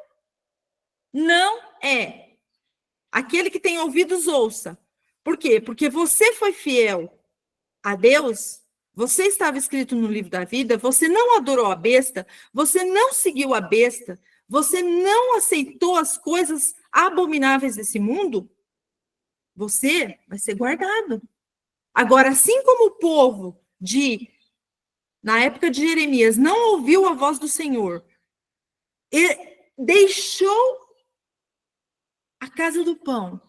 Não é. Aquele que tem ouvidos, ouça. Por quê? Porque você foi fiel a Deus, você estava escrito no livro da vida, você não adorou a besta, você não seguiu a besta, você não aceitou as coisas abomináveis desse mundo, você vai ser guardado. Agora, assim como o povo na época de Jeremias, não ouviu a voz do Senhor, e deixou a casa do pão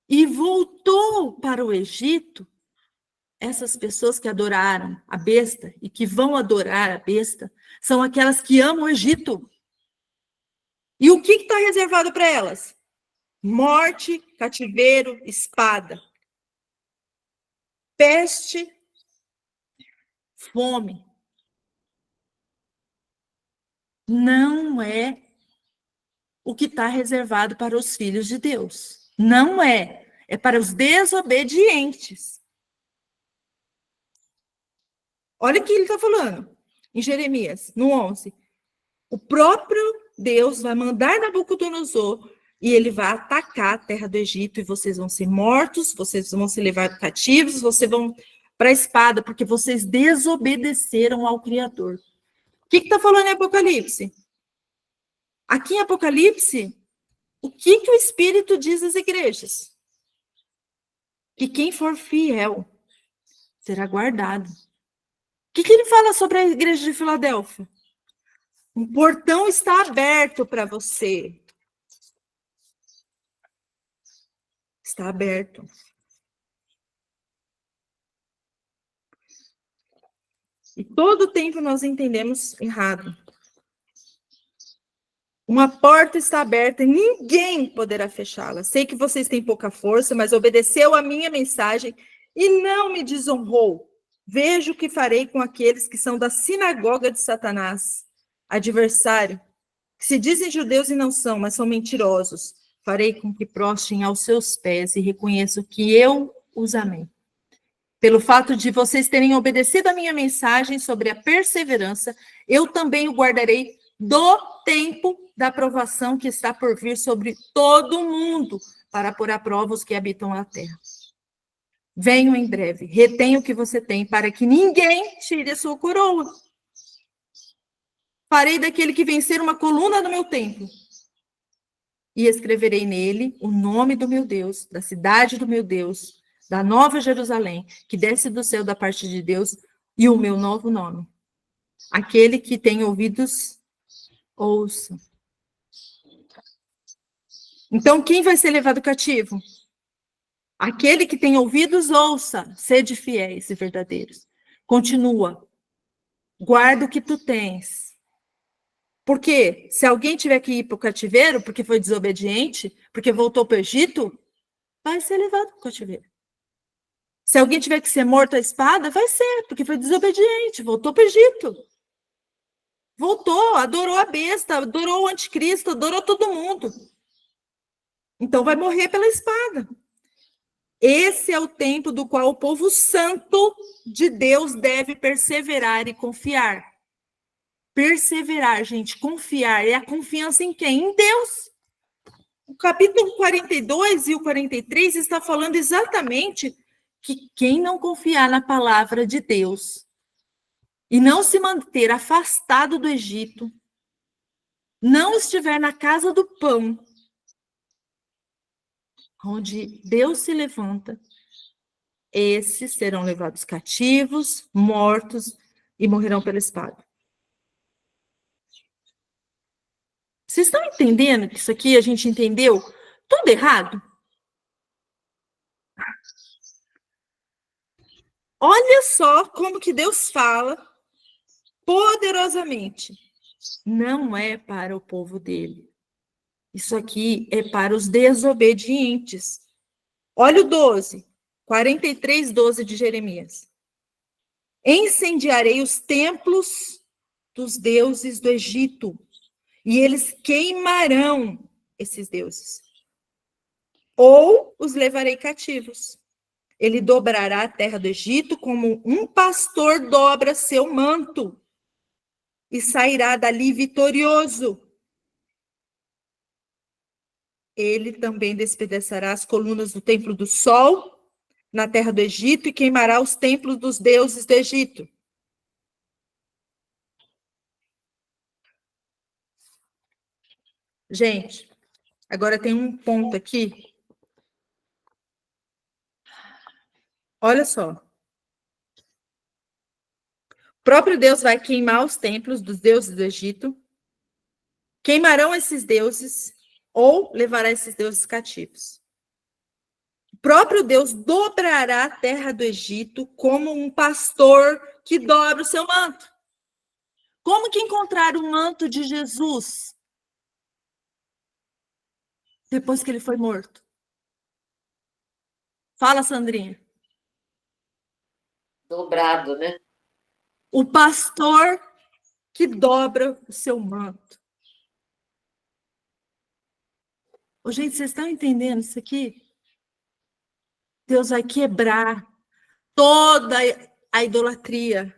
e voltou para o Egito, essas pessoas que adoraram a besta e que vão adorar a besta são aquelas que amam o Egito. E o que está reservado para elas? Morte, cativeiro, espada, peste, fome. Não é o que está reservado para os filhos de Deus. Não é. É para os desobedientes. Olha o que ele está falando em Jeremias, no 11. O próprio Deus vai mandar Nabucodonosor e ele vai atacar a terra do Egito e vocês vão ser mortos, vocês vão ser levados cativos, vocês vão para a espada, porque vocês desobedeceram ao Criador. O que está falando em Apocalipse? Aqui em Apocalipse, o que o Espírito diz às igrejas? Que quem for fiel será guardado. O que ele fala sobre a igreja de Filadélfia? O portão está aberto para você. Está aberto. E todo o tempo nós entendemos errado. Uma porta está aberta e ninguém poderá fechá-la. Sei que vocês têm pouca força, mas obedeceu a minha mensagem e não me desonrou. Vejo o que farei com aqueles que são da sinagoga de Satanás, adversário, que se dizem judeus e não são, mas são mentirosos. Farei com que prostrem aos seus pés e reconheçam que eu os amei. Pelo fato de vocês terem obedecido a minha mensagem sobre a perseverança, eu também o guardarei do tempo da provação que está por vir sobre todo o mundo, para pôr à prova os que habitam a terra. Venho em breve, retenha o que você tem, para que ninguém tire a sua coroa. Farei daquele que vencer uma coluna do meu templo, e escreverei nele o nome do meu Deus, da cidade do meu Deus, da nova Jerusalém, que desce do céu da parte de Deus, e o meu novo nome. Aquele que tem ouvidos, ouça. Então, quem vai ser levado cativo? Aquele que tem ouvidos, ouça. Sede fiéis e verdadeiros. Continua. Guarda o que tu tens. Porque se alguém tiver que ir para o cativeiro, porque foi desobediente, porque voltou para o Egito, vai ser levado para o cativeiro. Se alguém tiver que ser morto à espada, vai ser, porque foi desobediente, voltou para o Egito. Voltou, adorou a besta, adorou o anticristo, adorou todo mundo. Então vai morrer pela espada. Esse é o tempo do qual o povo santo de Deus deve perseverar e confiar. Perseverar, gente, confiar. É a confiança em quem? Em Deus. O capítulo 42 e o 43 está falando exatamente que quem não confiar na palavra de Deus e não se manter afastado do Egito, não estiver na casa do pão, onde Deus se levanta, esses serão levados cativos, mortos e morrerão pela espada. Vocês estão entendendo que isso aqui a gente entendeu tudo errado? Olha só como que Deus fala poderosamente. Não é para o povo dele. Isso aqui é para os desobedientes. Olha o 12, 43, 12 de Jeremias. Incendiarei os templos dos deuses do Egito, e eles queimarão esses deuses. Ou os levarei cativos. Ele dobrará a terra do Egito como um pastor dobra seu manto, e sairá dali vitorioso. Ele também despedaçará as colunas do templo do sol na terra do Egito e queimará os templos dos deuses do Egito. Gente, agora tem um ponto aqui. Olha só. O próprio Deus vai queimar os templos dos deuses do Egito. Queimarão esses deuses ou levará esses deuses cativos. O próprio Deus dobrará a terra do Egito como um pastor que dobra o seu manto. Como que encontraram o manto de Jesus depois que ele foi morto? Fala, Sandrinha. Dobrado, né? O pastor que dobra o seu manto. Ô, gente, vocês estão entendendo isso aqui? Deus vai quebrar toda a idolatria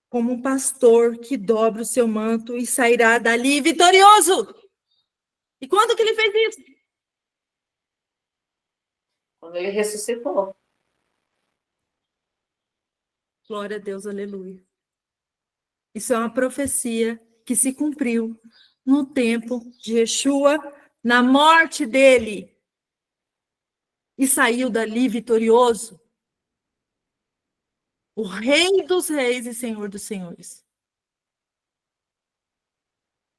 como um pastor que dobra o seu manto e sairá dali vitorioso. E quando que ele fez isso? Quando ele ressuscitou. Glória a Deus, aleluia. Isso é uma profecia que se cumpriu no tempo de Yeshua, na morte dele. E saiu dali vitorioso. O Rei dos Reis e Senhor dos Senhores.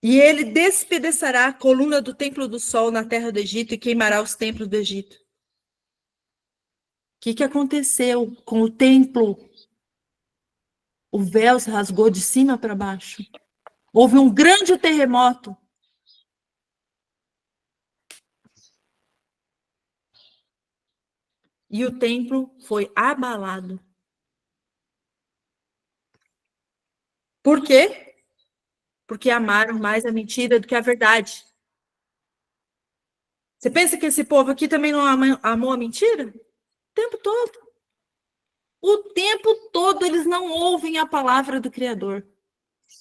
E ele despedaçará a coluna do templo do sol na terra do Egito e queimará os templos do Egito. O que aconteceu com o templo? O véu se rasgou de cima para baixo. Houve um grande terremoto. E o templo foi abalado. Por quê? Porque amaram mais a mentira do que a verdade. Você pensa que esse povo aqui também não amou a mentira? O tempo todo. O tempo todo eles não ouvem a palavra do Criador.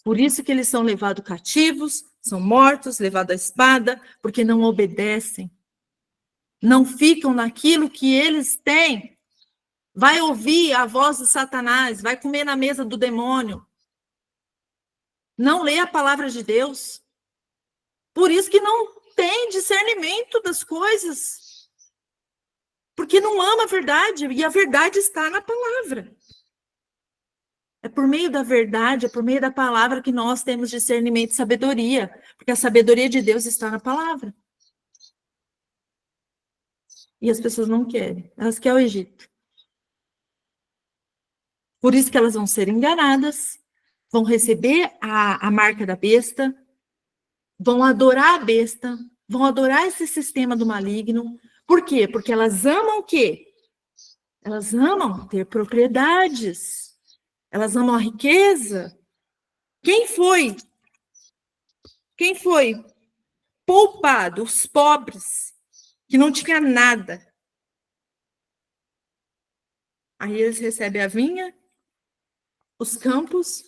Por isso que eles são levados cativos, são mortos, levados à espada, porque não obedecem. Não ficam naquilo que eles têm. Vai ouvir a voz de Satanás, vai comer na mesa do demônio. Não lê a palavra de Deus. Por isso que não tem discernimento das coisas. Porque não ama a verdade, e a verdade está na palavra. É por meio da verdade, é por meio da palavra que nós temos discernimento e sabedoria. Porque a sabedoria de Deus está na palavra. E as pessoas não querem. Elas querem o Egito. Por isso que elas vão ser enganadas, vão receber a marca da besta, vão adorar a besta, vão adorar esse sistema do maligno. Por quê? Porque elas amam o quê? Elas amam ter propriedades. Elas amam a riqueza. Quem foi poupado? Os pobres, que não tinha nada. Aí eles recebem a vinha, os campos,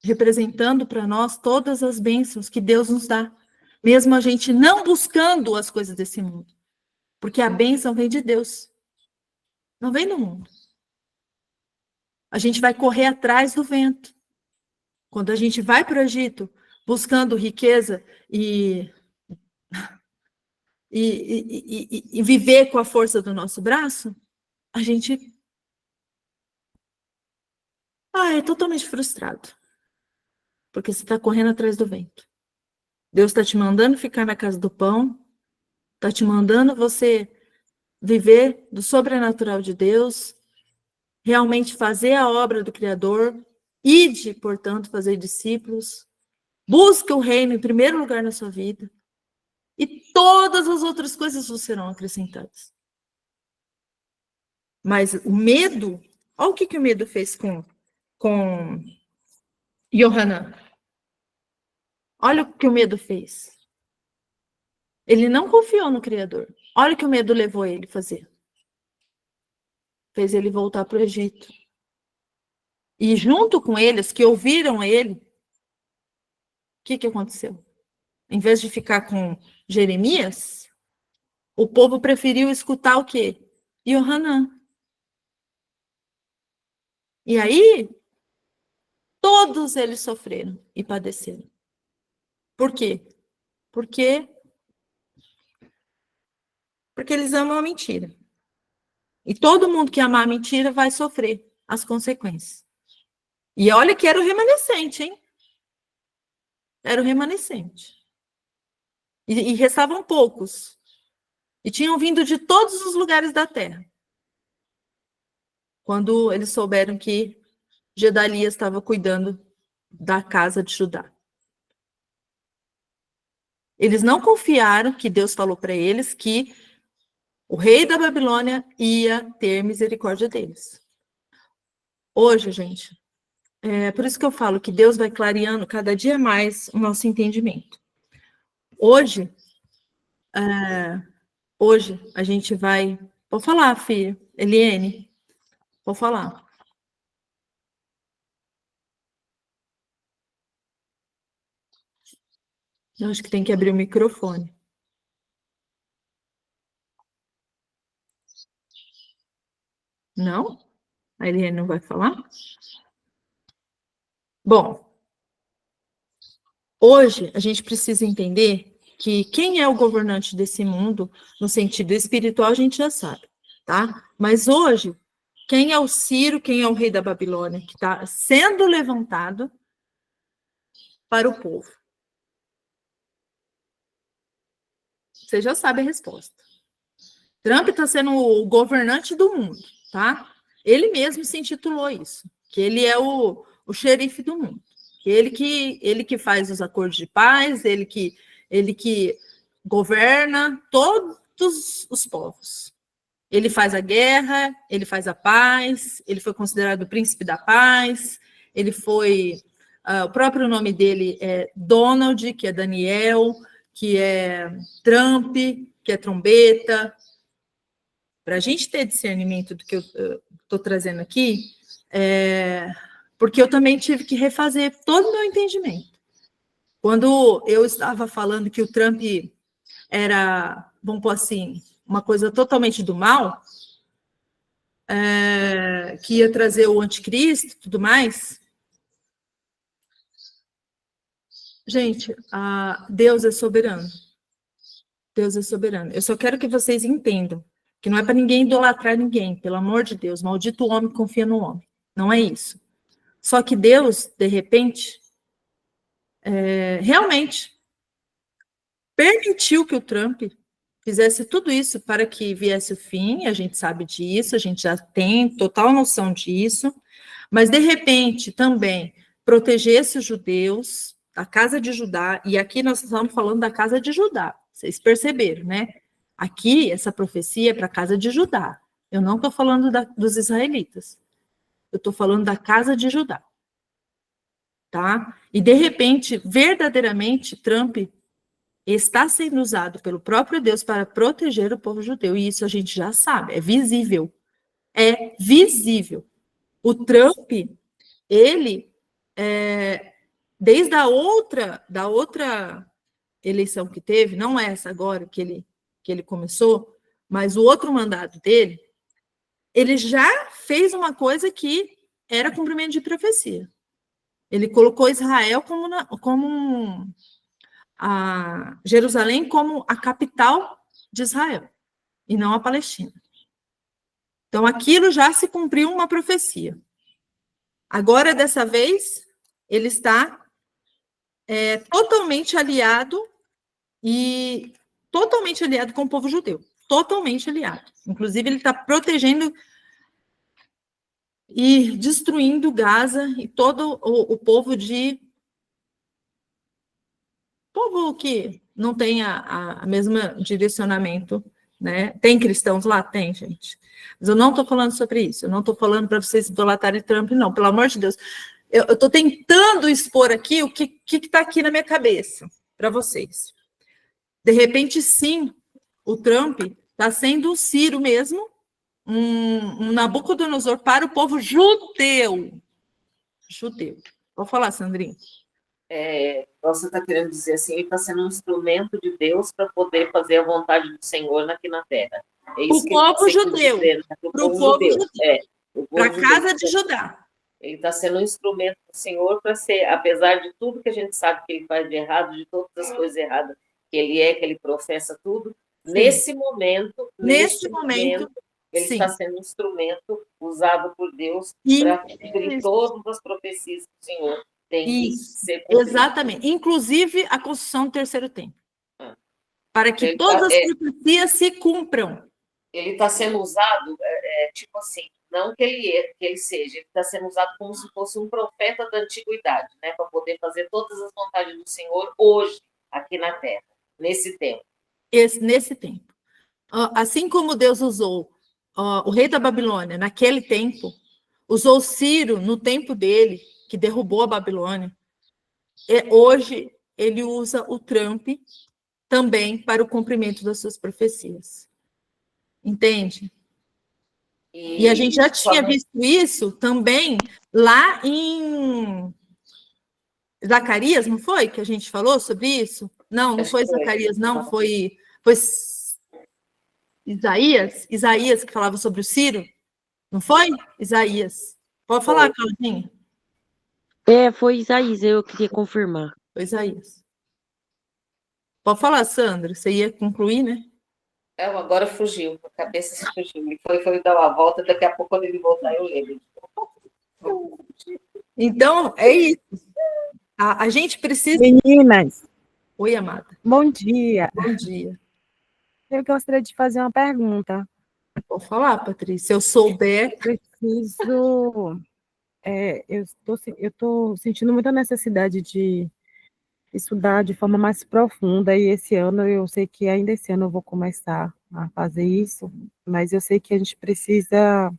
representando para nós todas as bênçãos que Deus nos dá, mesmo a gente não buscando as coisas desse mundo, porque a bênção vem de Deus, não vem do mundo. A gente vai correr atrás do vento. Quando a gente vai para o Egito buscando riqueza e viver com a força do nosso braço, a gente é totalmente frustrado. Porque você está correndo atrás do vento. Deus está te mandando ficar na casa do pão, está te mandando você viver do sobrenatural de Deus, realmente fazer a obra do Criador, ide, portanto, fazer discípulos, busque o reino em primeiro lugar na sua vida, e todas as outras coisas vos serão acrescentadas. Mas o medo, olha o que o medo fez com Yohanan. Olha o que o medo fez. Ele não confiou no Criador. Olha o que o medo levou ele a fazer. Fez ele voltar para o Egito. E junto com eles, que ouviram ele, o que aconteceu? Em vez de ficar com Jeremias, o povo preferiu escutar o quê? Yohanan. E aí, todos eles sofreram e padeceram. Por quê? Porque eles amam a mentira. E todo mundo que amar a mentira vai sofrer as consequências. E olha que era o remanescente, hein? Era o remanescente. E restavam poucos. E tinham vindo de todos os lugares da terra. Quando eles souberam que Gedalias estava cuidando da casa de Judá. Eles não confiaram que Deus falou para eles que o rei da Babilônia ia ter misericórdia deles. Hoje, gente, é por isso que eu falo que Deus vai clareando cada dia mais o nosso entendimento. Hoje a gente vai... Pode falar, filha. Eliene, pode falar. Eu acho que tem que abrir o microfone. Não? A Eliane não vai falar? Bom, hoje a gente precisa entender que quem é o governante desse mundo, no sentido espiritual, a gente já sabe, tá? Mas hoje, quem é o Ciro, quem é o rei da Babilônia, que está sendo levantado para o povo? Você já sabe a resposta. Trump está sendo o governante do mundo, tá? Ele mesmo se intitulou isso, que ele é o xerife do mundo. Ele que faz os acordos de paz, ele que governa todos os povos. Ele faz a guerra, ele faz a paz, ele foi considerado o príncipe da paz, ele foi... o próprio nome dele é Donald, que é Daniel, que é Trump, que é trombeta. Para a gente ter discernimento do que eu estou trazendo aqui, porque eu também tive que refazer todo o meu entendimento. Quando eu estava falando que o Trump era, vamos pôr assim, uma coisa totalmente do mal, que ia trazer o anticristo e tudo mais, gente, Deus é soberano. Deus é soberano. Eu só quero que vocês entendam que não é para ninguém idolatrar ninguém, pelo amor de Deus, maldito o homem que confia no homem. Não é isso. Só que Deus, de repente, realmente permitiu que o Trump fizesse tudo isso para que viesse o fim, a gente sabe disso, a gente já tem total noção disso, mas de repente também protegesse os judeus, a casa de Judá, e aqui nós estamos falando da casa de Judá, vocês perceberam, né? Aqui, essa profecia é para a casa de Judá, eu não estou falando dos israelitas, eu estou falando da casa de Judá. Tá? E, de repente, verdadeiramente, Trump está sendo usado pelo próprio Deus para proteger o povo judeu, e isso a gente já sabe, é visível. É visível. O Trump, ele, desde da outra eleição que teve, não essa agora que ele começou, mas o outro mandato dele, ele já fez uma coisa que era cumprimento de profecia. Ele colocou Israel como a Jerusalém como a capital de Israel, e não a Palestina. Então, aquilo já se cumpriu uma profecia. Agora, dessa vez, ele está totalmente aliado com o povo judeu. Totalmente aliado. Inclusive, ele está protegendo e destruindo Gaza e todo o povo povo que não tem a mesma direcionamento, né? Tem cristãos lá? Tem, gente. Mas eu não estou falando sobre isso. Eu não estou falando para vocês idolatrarem Trump, não. Pelo amor de Deus. Eu estou tentando expor aqui o que está aqui na minha cabeça para vocês. De repente, sim, o Trump está sendo o Ciro mesmo, um Nabucodonosor para o povo judeu. Judeu. Vou falar, Sandrinha. Você está querendo dizer assim, ele está sendo um instrumento de Deus para poder fazer a vontade do Senhor aqui na Terra. É isso O povo judeu. Para o povo judeu. Para a casa de Judá. Ele está sendo um instrumento do Senhor para ser, apesar de tudo que a gente sabe que ele faz de errado, de todas as coisas erradas que ele professa tudo, Sim. nesse momento, ele sim. está sendo um instrumento usado por Deus para cumprir todas as profecias do Senhor. Tem que ser cumprido. Exatamente. Inclusive a construção do terceiro templo. Para que todas as profecias se cumpram. Ele está sendo usado, tipo assim, não que ele seja, ele está sendo usado como se fosse um profeta da antiguidade, né, para poder fazer todas as vontades do Senhor hoje, aqui na Terra, nesse tempo. Nesse tempo. Assim como Deus usou o rei da Babilônia naquele tempo, usou Ciro no tempo dele, que derrubou a Babilônia, hoje ele usa o Trump também para o cumprimento das suas profecias. Entende? E a gente já tinha visto isso também lá em Zacarias, não foi? Que a gente falou sobre isso? Não foi Zacarias, não, foi Isaías que falava sobre o Ciro, não foi? Isaías. Pode falar, Claudinha. Foi Isaías, eu queria confirmar. Foi Isaías. Pode falar, Sandra, você ia concluir, né? Agora fugiu, a cabeça fugiu. Foi dar uma volta, daqui a pouco, quando ele voltar, eu lembro. Então, é isso. A gente precisa... Meninas. Oi, amada. Bom dia. Bom dia. Eu gostaria de fazer uma pergunta. Pode falar, Patrícia. Se eu souber... Preciso... eu estou sentindo muita necessidade de estudar de forma mais profunda, e esse ano, eu sei que ainda esse ano eu vou começar a fazer isso, mas eu sei que a gente precisa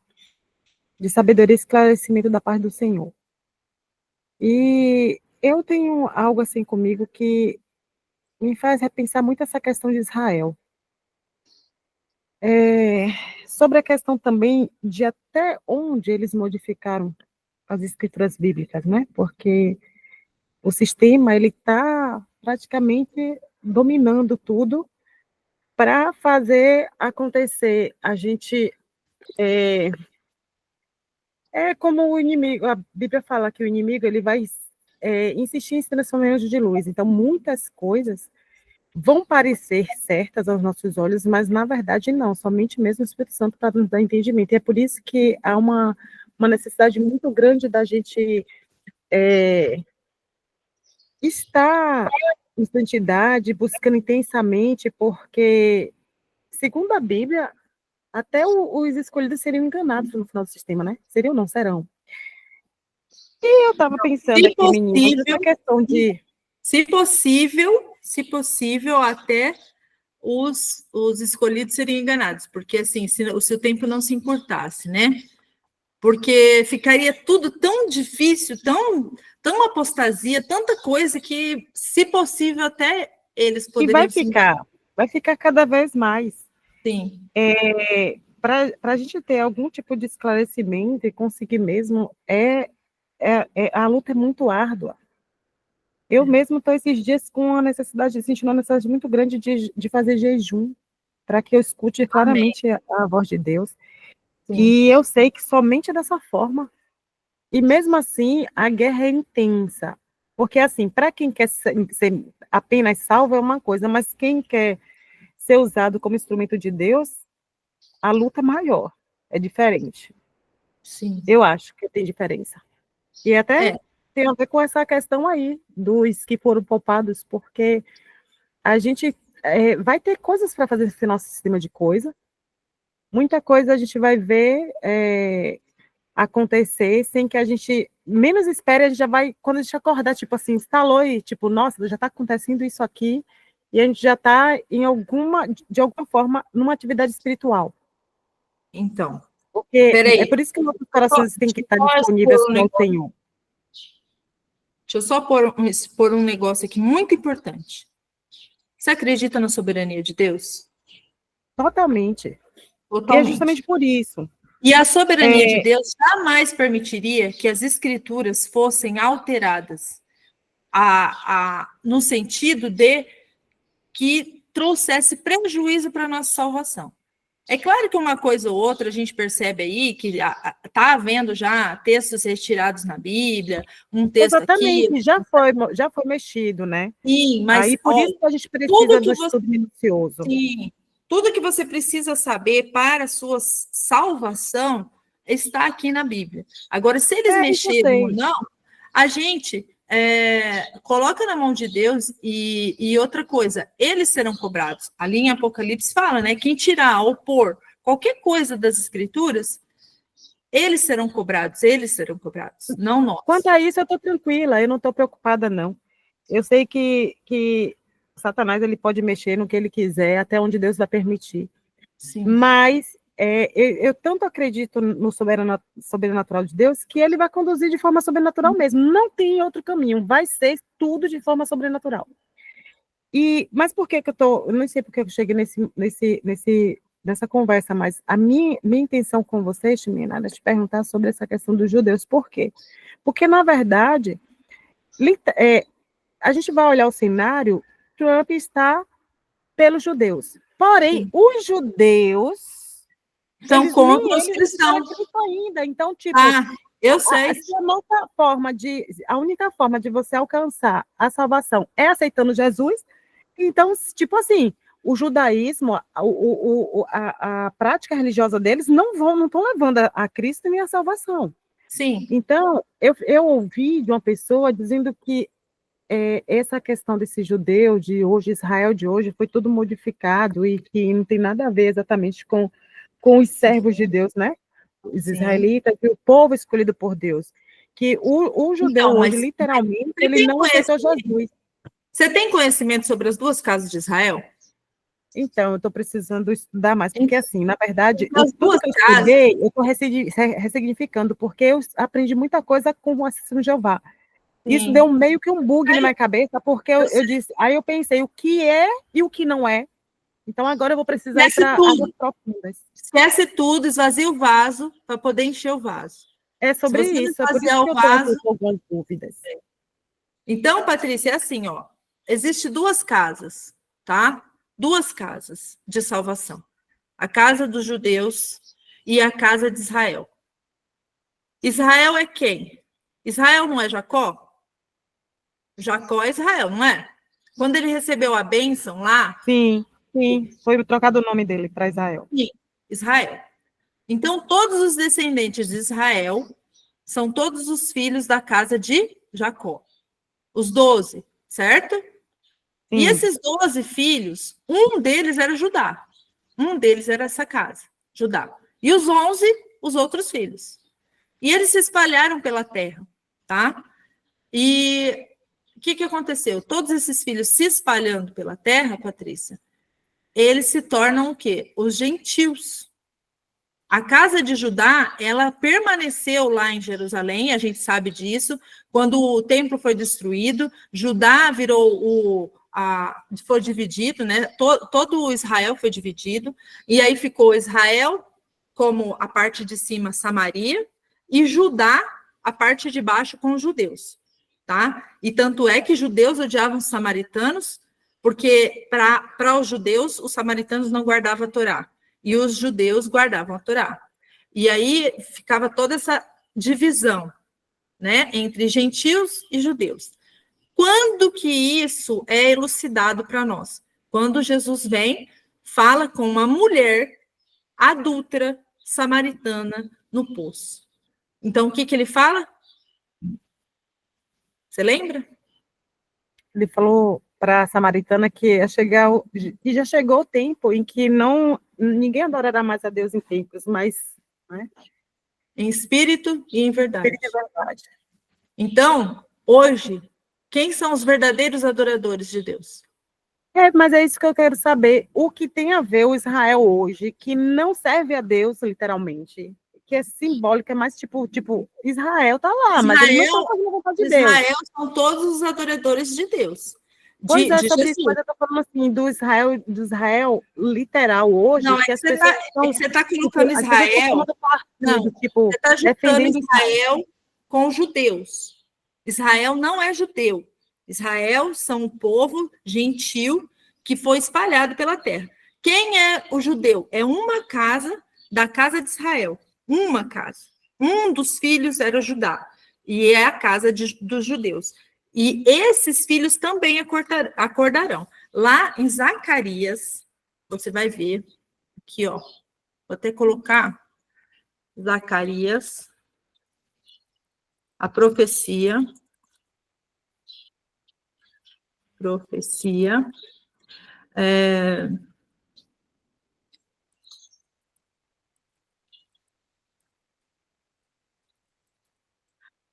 de sabedoria e esclarecimento da parte do Senhor. E eu tenho algo assim comigo que me faz repensar muito essa questão de Israel. Sobre a questão também de até onde eles modificaram as escrituras bíblicas, né? Porque o sistema, ele está praticamente dominando tudo para fazer acontecer. A gente como o inimigo, a Bíblia fala que o inimigo ele vai insistir em se transformar em anjo de luz. Então, muitas coisas vão parecer certas aos nossos olhos, mas na verdade não, somente mesmo o Espírito Santo para nos dar entendimento. E é por isso que há uma necessidade muito grande da gente estar em santidade, buscando intensamente, porque, segundo a Bíblia, até os escolhidos seriam enganados no final do sistema, né? Seriam, não, serão. E eu estava pensando aqui, meninas, essa questão de... Se possível, até os escolhidos seriam enganados, porque, assim, se o tempo não se encurtasse, né? Porque ficaria tudo tão difícil, tão apostasia, tanta coisa que, se possível, até eles poderiam... E vai ficar cada vez mais. Sim. Para a gente ter algum tipo de esclarecimento e conseguir mesmo, a luta é muito árdua. Eu mesmo estou esses dias com a necessidade, sentindo uma necessidade muito grande de fazer jejum, para que eu escute claramente a voz de Deus. Sim. E eu sei que somente dessa forma E mesmo assim, a guerra é intensa. Porque, assim, para quem quer ser apenas salvo é uma coisa, mas quem quer ser usado como instrumento de Deus, a luta é maior. É diferente. Sim. Eu acho que tem diferença. E até É. tem a ver com essa questão aí dos que foram poupados, porque a gente vai ter coisas para fazer esse nosso sistema de coisa. Muita coisa a gente vai ver acontecer sem que a gente menos espere, a gente já vai, quando a gente acordar, tipo assim, instalou e tipo, nossa, já está acontecendo isso aqui, e a gente já está de alguma forma, numa atividade espiritual. Então, Porque peraí. é por isso que nossos corações têm que estar Deixa eu só disponíveis expor um para o negócio. Senhor. Deixa eu só expor um negócio aqui muito importante. Você acredita na soberania de Deus? Totalmente. E é Totalmente. justamente por isso. E a soberania de Deus jamais permitiria que as escrituras fossem alteradas no sentido de que trouxesse prejuízo para a nossa salvação. É claro que uma coisa ou outra a gente percebe aí que está havendo já textos retirados na Bíblia, um texto Exatamente, aqui. já foi mexido, né? Sim, mas Aí por isso que a gente tudo precisa que do você- estudo minucioso. sim, tudo que você precisa saber para a sua salvação está aqui na Bíblia. Agora, se eles Isso eu mexeram ou sei. não, a gente coloca na mão de Deus e outra coisa, eles serão cobrados. Ali em Apocalipse fala, né? Quem tirar ou pôr qualquer coisa das escrituras, eles serão cobrados, não nós. Quanto a isso, eu estou tranquila, eu não estou preocupada, não. Eu sei que Satanás ele pode mexer no que ele quiser, até onde Deus vai permitir. Sim. Mas eu tanto acredito no sobrenatural de Deus que ele vai conduzir de forma sobrenatural mesmo. Não tem outro caminho, vai ser tudo de forma sobrenatural. Mas por que eu tô? Eu não sei por que eu cheguei nessa conversa, mas a minha intenção com vocês, Chimena, era te perguntar sobre essa questão dos judeus. Por quê? Porque, na verdade, a gente vai olhar o cenário, Trump está pelos judeus. Porém, os judeus São contra os cristãos ainda. Então, tipo, eu sei. A única forma de você alcançar a salvação é aceitando Jesus. Então, tipo assim, o judaísmo, a prática religiosa deles não estão levando a Cristo nem a salvação. Sim. Então, eu ouvi de uma pessoa dizendo que essa questão desse judeu de hoje, Israel de hoje, foi tudo modificado e que não tem nada a ver exatamente com os servos de Deus, né? Os israelitas e o povo escolhido por Deus. Que o judeu então, hoje, literalmente, ele não aceitou Jesus. Você tem conhecimento sobre as duas casas de Israel? Então, eu estou precisando estudar mais, porque assim, na verdade, tudo que eu estudei, eu estou ressignificando, porque eu aprendi muita coisa com o Assassino de Jeová. Sim. Isso deu meio que um bug na minha cabeça, porque eu disse, aí eu pensei o que é e o que não é. Então agora eu vou precisar ir para águas profundas. Esquece tudo, esvazia o vaso para poder encher o vaso. É sobre isso, é por isso que eu estou com algumas dúvidas. Então, Patrícia, é assim, ó. Existem duas casas, tá? Duas casas de salvação. A casa dos judeus e a casa de Israel. Israel é quem? Israel não é Jacó? Jacó é Israel, não é? Quando ele recebeu a bênção lá... Sim, foi trocado o nome dele para Israel. Sim, Israel. Então, todos os descendentes de Israel são todos os filhos da casa de Jacó. Os 12, certo? Sim. E esses 12 filhos, um deles era Judá. Um deles era essa casa, Judá. E os 11, os outros filhos. E eles se espalharam pela terra, tá? E o que aconteceu? Todos esses filhos se espalhando pela terra, Patrícia, eles se tornam o quê? Os gentios. A casa de Judá, ela permaneceu lá em Jerusalém, a gente sabe disso. Quando o templo foi destruído, Judá foi dividido, né? Todo Israel foi dividido, e aí ficou Israel como a parte de cima, Samaria, e Judá, a parte de baixo, com os judeus, tá? E tanto é que judeus odiavam os samaritanos, porque para os judeus, os samaritanos não guardavam a Torá, e os judeus guardavam a Torá. E aí ficava toda essa divisão. né, entre gentios e judeus. Quando que isso é elucidado para nós? Quando Jesus vem, fala com uma mulher adúltera samaritana no poço. Então, o que ele fala? Você lembra? Ele falou para a samaritana que já chegou o tempo em que ninguém adorará mais a Deus em templos, mas, né, Em espírito e em verdade. é verdade. Então, hoje, quem são os verdadeiros adoradores de Deus? Mas é isso que eu quero saber. O que tem a ver o Israel hoje, que não serve a Deus, literalmente, que é simbólico, é mais tipo Israel tá lá, mas eles não estão fazendo a vontade de Deus. Israel são todos os adoradores de Deus. Pois é, sobre Jesus. isso, mas eu tô falando assim, do Israel literal hoje, Não, que as você pessoas você está colocando as pessoas estão Israel. tomando partido, Não, tipo, você está juntando defendendo Israel com os judeus. Israel não é judeu. Israel são um povo gentil que foi espalhado pela terra. Quem é o judeu? É uma casa da casa de Israel. Uma casa. Um dos filhos era Judá. E é a casa dos judeus. E esses filhos também acordarão. Lá em Zacarias, você vai ver aqui, ó. Vou até colocar Zacarias, a profecia.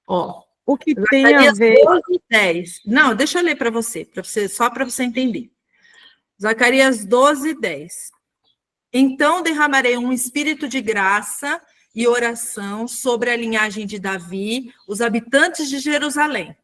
Ó, o que tem a Zacarias ver. 12:10. Não, deixa eu ler para você, só para você entender. Zacarias 12:10. Então derramarei um espírito de graça e oração sobre a linhagem de Davi, os habitantes de Jerusalém.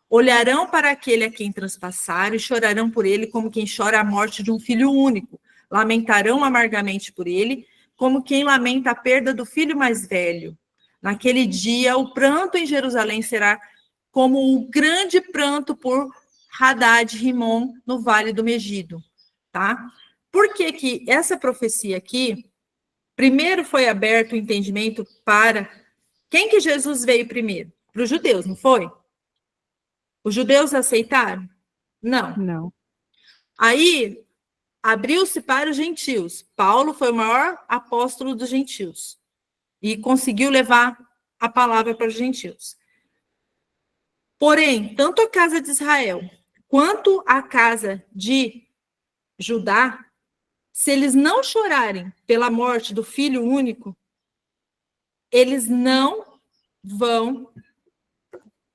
Olharão para aquele a quem transpassaram e chorarão por ele como quem chora a morte de um filho único. Lamentarão amargamente por ele, como quem lamenta a perda do filho mais velho. Naquele dia, o pranto em Jerusalém será como um grande pranto por Hadad-Rimon, no Vale do Megido. Tá? Por que que essa profecia aqui, primeiro foi aberto o entendimento para quem que Jesus veio primeiro? Para os judeus, não foi? Os judeus aceitaram? Não. Não. Aí, abriu-se para os gentios. Paulo foi o maior apóstolo dos gentios e conseguiu levar a palavra para os gentios. Porém, tanto a casa de Israel quanto a casa de Judá, se eles não chorarem pela morte do filho único, eles não vão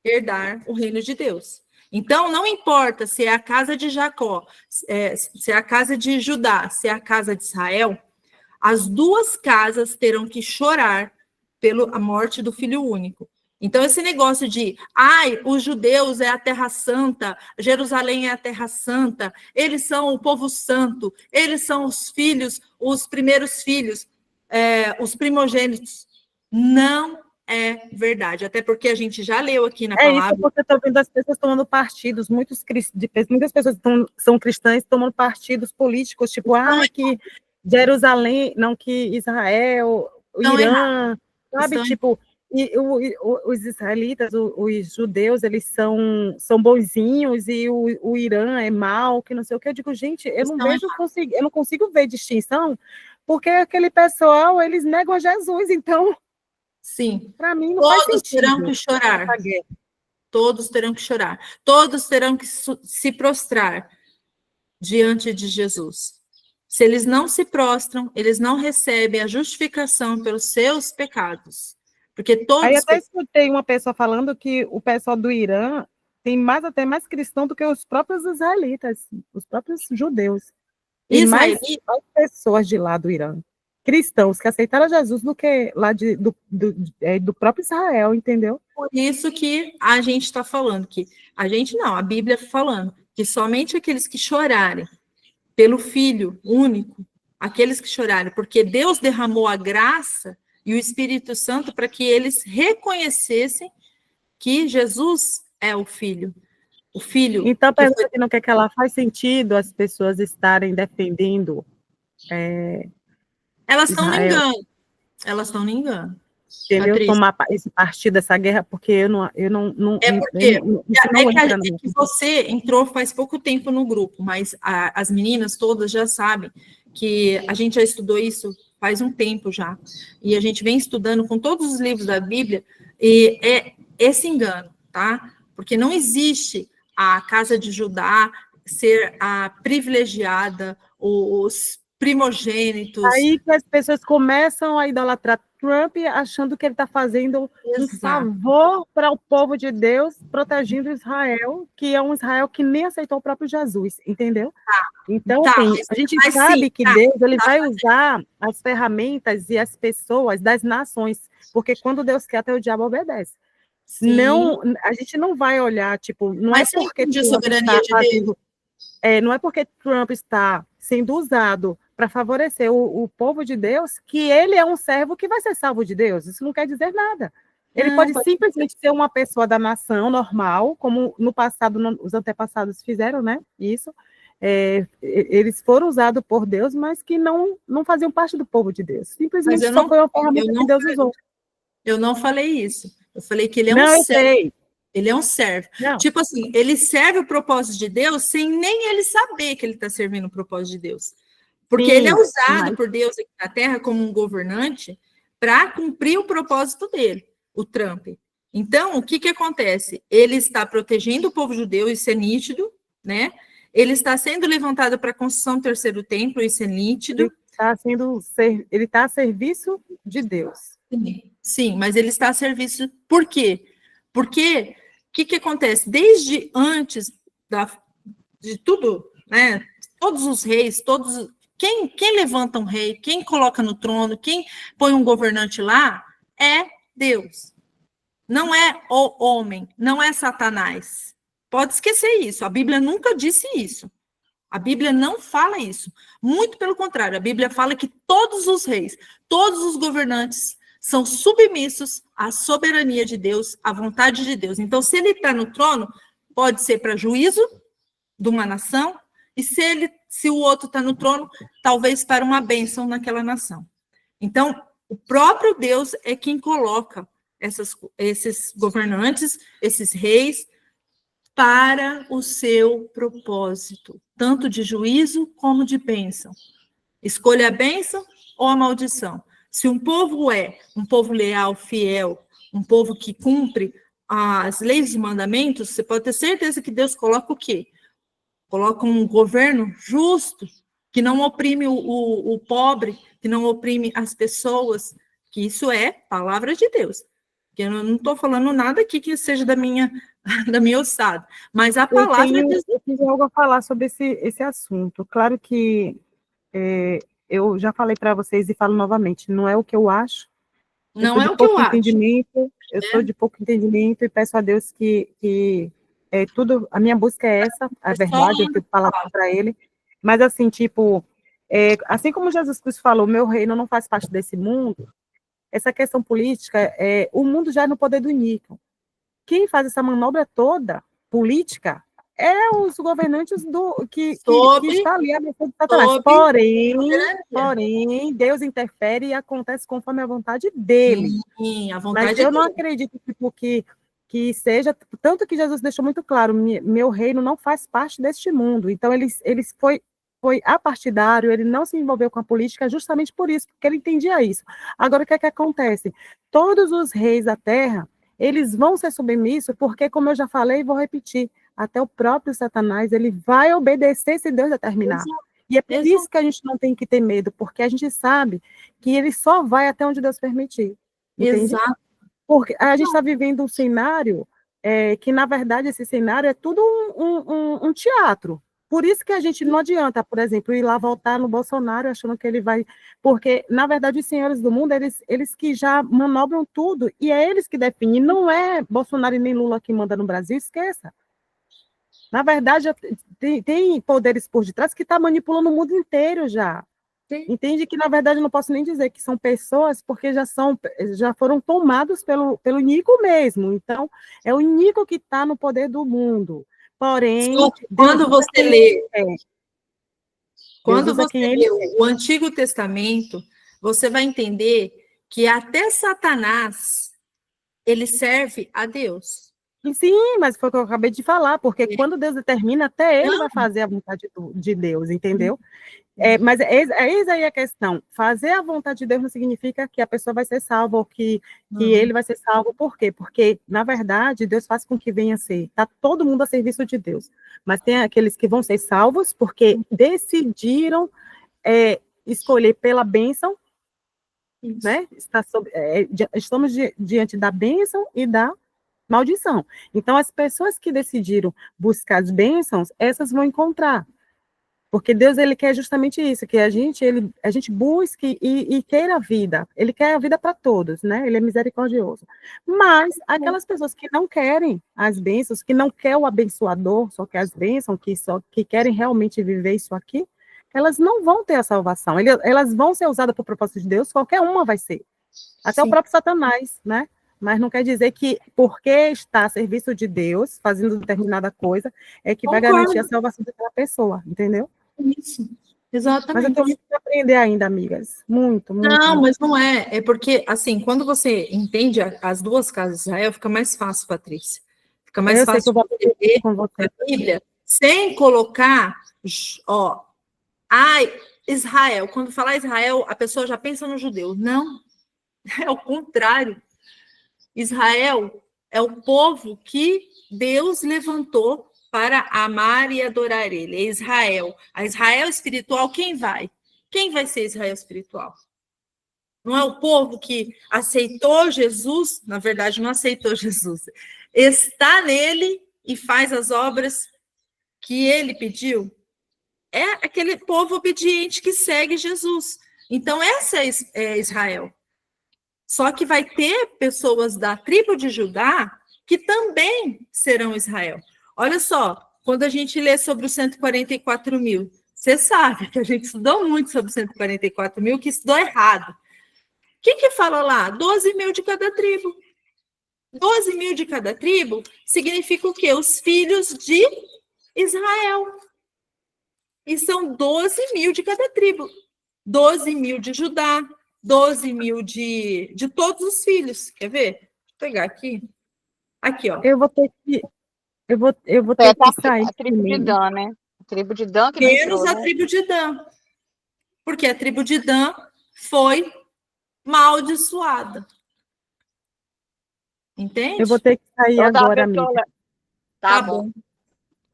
herdar o reino de Deus. Então, não importa se é a casa de Jacó, se é a casa de Judá, se é a casa de Israel, as duas casas terão que chorar pela morte do filho único. Então, esse negócio de, os judeus é a terra santa, Jerusalém é a terra santa, eles são o povo santo, eles são os filhos, os primeiros filhos, os primogênitos. Não é verdade, até porque a gente já leu aqui na palavra. Isso porque eu estou vendo as pessoas tomando partidos, muitas pessoas são cristãs tomando partidos políticos, tipo, que Jerusalém, não que Israel, o Irã, sabe, tipo, os israelitas, os judeus, eles são bonzinhos e o Irã é mau, que não sei o que. Eu digo, gente, eu não consigo ver distinção, porque aquele pessoal, eles negam a Jesus, então... Sim. Para mim não faz sentido. Terão que chorar. Todos terão que chorar. Todos terão que se prostrar diante de Jesus. Se eles não se prostram, eles não recebem a justificação pelos seus pecados. Porque todos... Aí até escutei uma pessoa falando que o pessoal do Irã tem até mais cristão do que os próprios israelitas, os próprios judeus. E mais pessoas de lá do Irã. Cristãos que aceitaram Jesus do que lá do próprio Israel, entendeu? Por isso que a gente está falando que a Bíblia está falando que somente aqueles que chorarem pelo Filho único, aqueles que chorarem, porque Deus derramou a graça e o Espírito Santo para que eles reconhecessem que Jesus é o Filho. O Filho. Então, a pergunta que não quer que ela faz sentido as pessoas estarem defendendo. Elas estão no engano. Elas estão no engano. entendeu? Patrícia. Tomar esse partido dessa guerra, porque eu não É porque é que você entrou faz pouco tempo no grupo, mas as meninas todas já sabem que a gente já estudou isso faz um tempo já, e a gente vem estudando com todos os livros da Bíblia, e é esse engano, tá? Porque não existe a casa de Judá ser a privilegiada, os primogênitos. Aí que as pessoas começam a idolatrar Trump, achando que ele está fazendo um favor para o povo de Deus, protegendo Israel, que é um Israel que nem aceitou o próprio Jesus, entendeu? Então, assim, a gente sabe que Deus ele vai usar as ferramentas e as pessoas das nações, porque quando Deus quer, até o diabo obedece. Não, a gente não vai olhar, tipo, não é porque não é porque Trump está sendo usado para favorecer o povo de Deus que ele é um servo que vai ser salvo de Deus. Isso não quer dizer nada. Ele pode simplesmente ser uma pessoa da nação normal, como no passado os antepassados fizeram, né? Isso. Eles foram usados por Deus, mas que não faziam parte do povo de Deus. Simplesmente só foi uma ferramenta que Deus usou. Eu não falei isso. Eu falei que ele é um servo. Ele é um servo. Não. Tipo assim, ele serve o propósito de Deus sem nem ele saber que ele está servindo o propósito de Deus. Porque ele é usado por Deus aqui na Terra como um governante para cumprir o propósito dele, o Trump. Então, o que acontece? Ele está protegendo o povo judeu, isso é nítido, né? Ele está sendo levantado para a construção do terceiro templo, isso é nítido. Ele está a serviço de Deus. Sim, mas ele está a serviço. Por quê? Porque o que acontece? Desde antes de tudo, né? Todos os reis, quem levanta um rei, quem coloca no trono, quem põe um governante lá, é Deus. Não é o homem, não é Satanás. Pode esquecer isso. A Bíblia nunca disse isso. A Bíblia não fala isso. Muito pelo contrário, a Bíblia fala que todos os reis, todos os governantes são submissos à soberania de Deus, à vontade de Deus. Então, se ele está no trono, pode ser para juízo de uma nação, e se o outro está no trono, talvez para uma bênção naquela nação. Então, o próprio Deus é quem coloca esses governantes, esses reis, para o seu propósito, tanto de juízo como de bênção. Escolha a bênção ou a maldição. Se um povo é um povo leal, fiel, um povo que cumpre as leis e mandamentos, você pode ter certeza que Deus coloca o quê? Coloca um governo justo, que não oprime o pobre, que não oprime as pessoas, que isso é palavra de Deus. Que eu não estou falando nada aqui que seja da minha ossada, mas a palavra de Deus. Eu tenho algo a falar sobre esse assunto. Claro que eu já falei para vocês e falo novamente, não é o que eu acho. Não é o que eu acho. Eu sou de pouco entendimento e peço a Deus que tudo, a minha busca é essa, a verdade, eu tenho que falar para ele. Mas assim, tipo, assim como Jesus Cristo falou, meu reino não faz parte desse mundo, essa questão política, o mundo já é no poder do Níquel. Quem faz essa manobra toda, política, é os governantes que está ali a mercê de Satanás. Porém, Deus interfere e acontece conforme a vontade dele. Sim, a vontade Mas eu não acredito que seja, tanto que Jesus deixou muito claro, meu reino não faz parte deste mundo. Então, ele foi apartidário, ele não se envolveu com a política justamente por isso, porque ele entendia isso. Agora, o que é que acontece? Todos os reis da terra, eles vão ser submissos, porque, como eu já falei e vou repetir, até o próprio Satanás, ele vai obedecer se Deus determinar. E é por isso que a gente não tem que ter medo, porque a gente sabe que ele só vai até onde Deus permitir. Entende? Exato. Porque a gente está vivendo um cenário que, na verdade, esse cenário é tudo um teatro. Por isso que a gente não adianta, por exemplo, ir lá votar no Bolsonaro achando que ele vai... Porque, na verdade, os senhores do mundo, eles que já manobram tudo, e é eles que definem. Não é Bolsonaro e nem Lula que manda no Brasil, esqueça. Na verdade, tem poderes por detrás que estão manipulando o mundo inteiro já. Sim. Entende que, na verdade, eu não posso nem dizer que são pessoas, porque já foram tomados pelo Nico mesmo. Então, é o Nico que está no poder do mundo. Porém, quando você lê o Antigo Testamento, você vai entender que até Satanás, ele serve a Deus. E sim, mas foi o que eu acabei de falar, porque quando Deus determina, até ele Não. vai fazer a vontade de Deus, entendeu? Mas eis aí a questão. Fazer a vontade de Deus não significa que a pessoa vai ser salva ou que ele vai ser salvo. Por quê? Porque, na verdade, Deus faz com que venha a ser. Está todo mundo a serviço de Deus. Mas tem aqueles que vão ser salvos porque decidiram escolher pela bênção, né? Estamos diante da bênção e da maldição. Então, as pessoas que decidiram buscar as bênçãos, essas vão encontrar. Porque Deus, ele quer justamente isso, que a gente busque e queira a vida. Ele quer a vida para todos, né? Ele é misericordioso. Mas aquelas pessoas que não querem as bênçãos, que não quer o abençoador, só quer as bênçãos, que querem realmente viver isso aqui, elas não vão ter a salvação. Elas vão ser usadas por propósito de Deus, qualquer uma vai ser. Até o próprio Satanás, né? Mas não quer dizer que porque está a serviço de Deus, fazendo determinada coisa, é que vai garantir a salvação daquela pessoa, entendeu? Isso, exatamente. Mas eu tenho muito que aprender ainda, amigas. Muito, muito. Não, muito. mas não é. É porque, assim, quando você entende as duas casas de Israel, fica mais fácil, Patrícia. Fica mais Eu sei que fácil eu vou aprender entender com você. a Bíblia sem colocar, ó, ai, Israel. Quando falar Israel, a pessoa já pensa no judeu. Não, é o contrário. Israel é o povo que Deus levantou para amar e adorar ele. É Israel. A Israel espiritual, quem vai? Quem vai ser Israel espiritual? Não é o povo que aceitou Jesus, na verdade, não aceitou Jesus, está nele e faz as obras que ele pediu? É aquele povo obediente que segue Jesus. Então, essa é Israel. Só que vai ter pessoas da tribo de Judá que também serão Israel. Olha só, quando a gente lê sobre os 144 mil, você sabe que a gente estudou muito sobre os 144 mil, que estudou errado. O que fala lá? 12 mil de cada tribo. 12 mil de cada tribo significa o quê? Os filhos de Israel. E são 12 mil de cada tribo. 12 mil de Judá, 12 mil de todos os filhos. Quer ver? Deixa eu pegar aqui. Aqui, ó. Eu vou ter que sair. A tribo de Dan, né? A tribo de Dan que não Menos entrou, a né? tribo de Dan. Porque a tribo de Dan foi maldiçoada. Entende? Eu vou ter que sair Toda agora, vez que eu amiga. le- Tá bom. É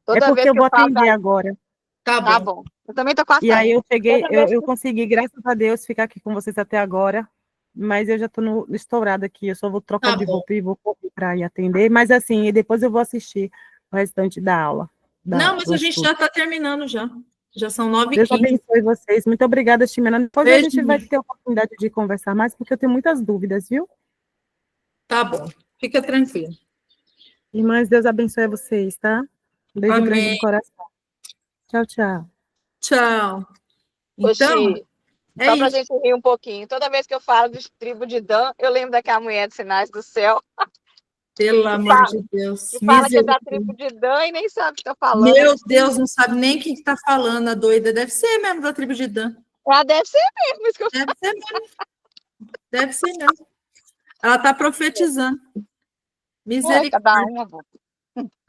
Toda porque vez eu que vou eu faço, atender agora. tá bom. Eu também tô com a E aí saia. eu cheguei, Toda vez eu que- consegui, graças a Deus, ficar aqui com vocês até agora. Mas eu já estou estourada aqui. Eu só vou trocar Tá de bom. roupa e vou correr para ir atender. Mas assim, e depois eu vou assistir o restante da aula. Não, mas do a gente estudo. já está terminando já. Já são Deus 9h15. abençoe vocês. Muito obrigada, Ximena. Depois a Beijo, gente vai amiga. ter a oportunidade de conversar mais, porque eu tenho muitas dúvidas, viu? Tá bom. Fica tranquilo. Irmãs, Deus abençoe vocês, tá? Um beijo grande Amém. no coração. Tchau, tchau. Tchau. Ô, Então, Xi, é só pra isso. gente rir um pouquinho. Toda vez que eu falo de tribo de Dan, eu lembro daquela mulher dos Sinais do Céu, Pelo amor de Deus. que fala que é da Misericórdia. tribo de Dan e nem sabe o que tá falando. Meu Deus, não sabe nem o que está falando, a doida. Deve ser mesmo da tribo de Dan. Ela deve ser mesmo, isso que eu Deve ser mesmo. Deve ser mesmo. Ela está profetizando. falo. Misericórdia. Cada uma, bom.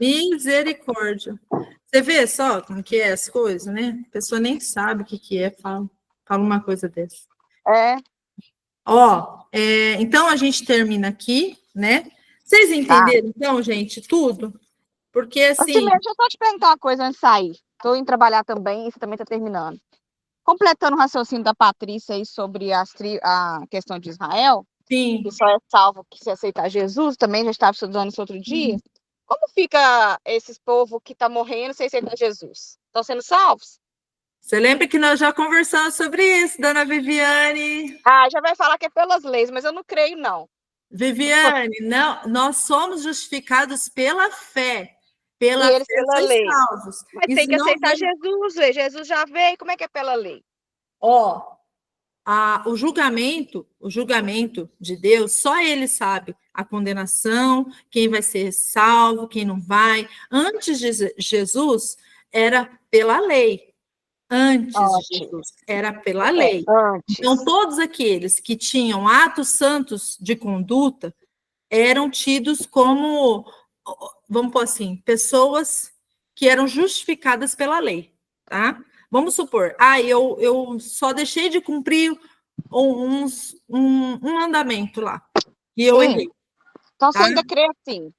Misericórdia. Você vê só como que é as coisas, né? A pessoa nem sabe o que é, fala uma coisa dessa. É, Ó, então a gente termina aqui, né? Vocês entenderam, então, gente, tudo? Porque, assim, Assim, deixa eu só te perguntar uma coisa antes de sair. Estou indo trabalhar também, e você também está terminando. Completando o raciocínio da Patrícia aí sobre a questão de Israel, sim, que só é salvo que se aceitar Jesus, também já estava estudando isso outro dia. Como fica esses povo que está morrendo sem aceitar Jesus? Estão sendo salvos? você lembra que nós já conversamos sobre isso, dona Viviane? Ah, já vai falar que é pelas leis, mas eu não creio, não. Viviane, não, nós somos justificados pela fé. Pela E eles fé pela sois lei. salvos. Mas Isso tem que não aceitar vem- Jesus, ué. Jesus já veio, como é que é pela lei? Ó, o julgamento de Deus, só ele sabe a condenação, quem vai ser salvo, quem não vai. Antes de Jesus, era pela lei. Antes de Antes. Jesus, era pela lei. Antes. Então, todos aqueles que tinham atos santos de conduta eram tidos como, vamos pôr assim, pessoas que eram justificadas pela lei, tá? Vamos supor, eu só deixei de cumprir um mandamento lá, e eu Sim. errei. Então, você Tá? ainda crê assim?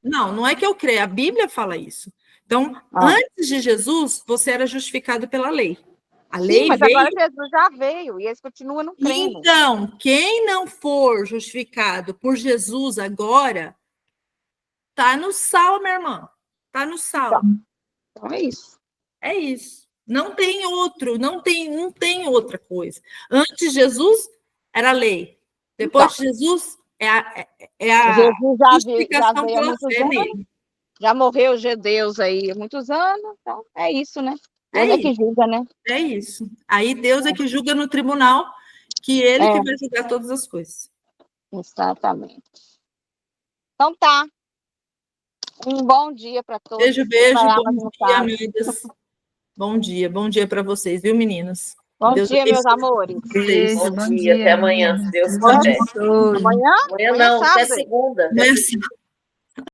Não é que eu creio, a Bíblia fala isso. Então, antes de Jesus, você era justificado pela lei. A Sim, lei mas veio. agora Jesus já veio e eles continuam não crendo. Então, quem não for justificado por Jesus agora, tá no sal, minha irmã. Tá no sal. Então é isso. É isso. Não tem outro, não tem outra coisa. Antes de Jesus era a lei. Depois de Jesus é a Jesus já justificação veio há pela muitos fé anos, nele. já morreu os judeus aí há muitos anos, então é isso, né? Deus é que isso. julga, né? É isso. Aí Deus é que julga no tribunal, que ele que vai julgar todas as coisas. Exatamente. Então tá. Um bom dia para todos. Beijo, bom dia, amigas. Bom dia para vocês, viu, meninas? Bom dia, meus amores. Bom dia, até amanhã, se Deus quiser. quiser. Amanhã? Amanhã não, até segunda. Amanhã.